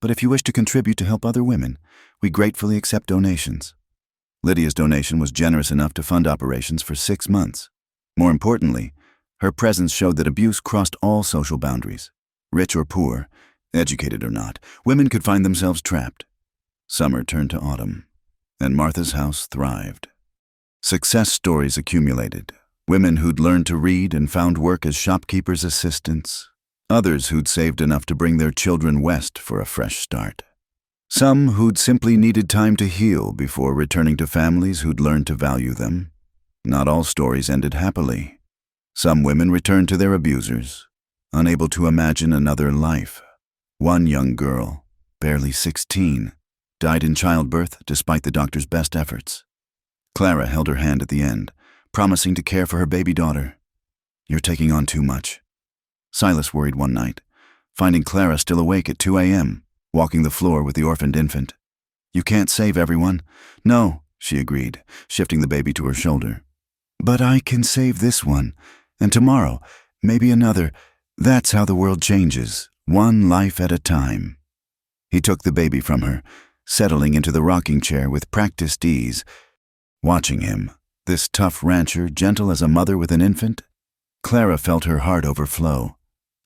"But if you wish to contribute to help other women, we gratefully accept donations." Lydia's donation was generous enough to fund operations for 6 months. More importantly, her presence showed that abuse crossed all social boundaries. Rich or poor, educated or not, women could find themselves trapped. Summer turned to autumn. and Martha's house thrived. Success stories accumulated. Women who'd learned to read and found work as shopkeepers' assistants. Others who'd saved enough to bring their children west for a fresh start. Some who'd simply needed time to heal before returning to families who'd learned to value them. Not all stories ended happily. Some women returned to their abusers, unable to imagine another life. One young girl, barely 16, died in childbirth despite the doctor's best efforts. Clara held her hand at the end, promising to care for her baby daughter. "You're taking on too much." Silas worried one night, finding Clara still awake at 2 a.m., walking the floor with the orphaned infant. "You can't save everyone." "No," she agreed, shifting the baby to her shoulder. "But I can save this one, and tomorrow, maybe another. That's how the world changes, one life at a time." He took the baby from her, settling into the rocking chair with practiced ease. Watching him, this tough rancher gentle as a mother with an infant, Clara felt her heart overflow.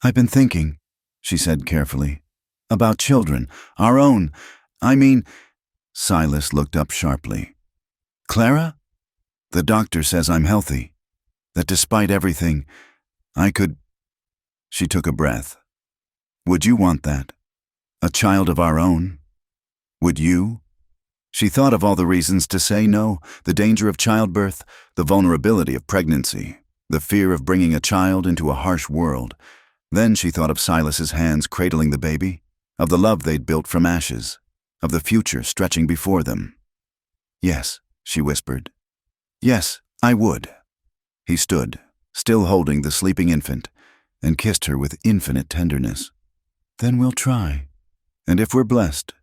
"I've been thinking," she said carefully, "about children, our own. I mean—" Silas looked up sharply. "Clara? The doctor says I'm healthy, that despite everything, I could—" She took a breath. "Would you want that? A child of our own? Would you?" She thought of all the reasons to say no, the danger of childbirth, the vulnerability of pregnancy, the fear of bringing a child into a harsh world. Then she thought of Silas's hands cradling the baby, of the love they'd built from ashes, of the future stretching before them. "Yes," she whispered. "Yes, I would." He stood, still holding the sleeping infant, and kissed her with infinite tenderness. "Then we'll try, and if we're blessed,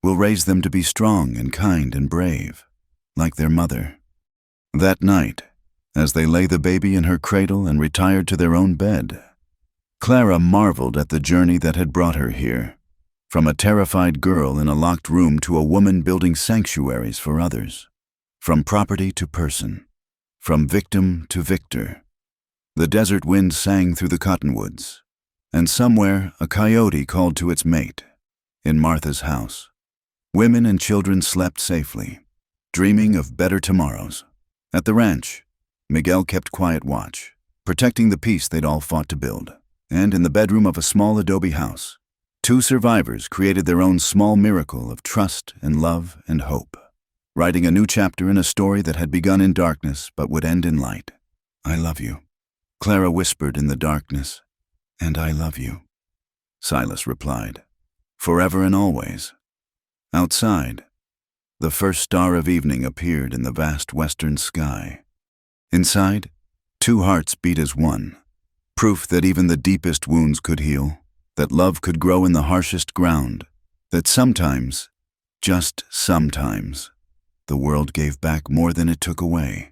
we'll raise them to be strong and kind and brave, like their mother." That night, as they lay the baby in her cradle and retired to their own bed, Clara marveled at the journey that had brought her here, from a terrified girl in a locked room to a woman building sanctuaries for others, from property to person, from victim to victor. The desert wind sang through the cottonwoods, and somewhere a coyote called to its mate. In Martha's house, women and children slept safely, dreaming of better tomorrows. At the ranch, Miguel kept quiet watch, protecting the peace they'd all fought to build. And in the bedroom of a small adobe house, 2 survivors created their own small miracle of trust and love and hope, writing a new chapter in a story that had begun in darkness but would end in light. "I love you," Clara whispered in the darkness. "And I love you," Silas replied, "forever and always." Outside, the first star of evening appeared in the vast western sky. Inside, 2 hearts beat as one, proof that even the deepest wounds could heal, that love could grow in the harshest ground, that sometimes, just sometimes, the world gave back more than it took away.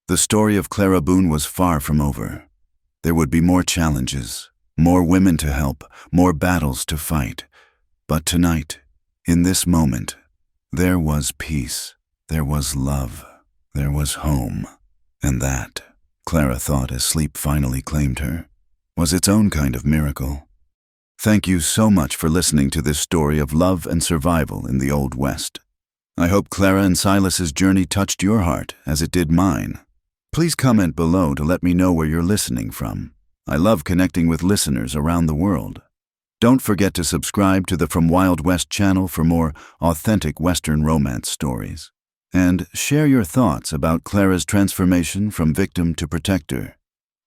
The story of Clara Boone was far from over. There would be more challenges, more women to help, more battles to fight. But tonight, in this moment, there was peace, there was love, there was home. And that, Clara thought as sleep finally claimed her, was its own kind of miracle. Thank you so much for listening to this story of love and survival in the Old West. I hope Clara and Silas's journey touched your heart as it did mine. Please comment below to let me know where you're listening from. I love connecting with listeners around the world. Don't forget to subscribe to the From Wild West channel for more authentic Western romance stories. And share your thoughts about Clara's transformation from victim to protector.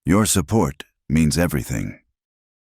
Your support means everything.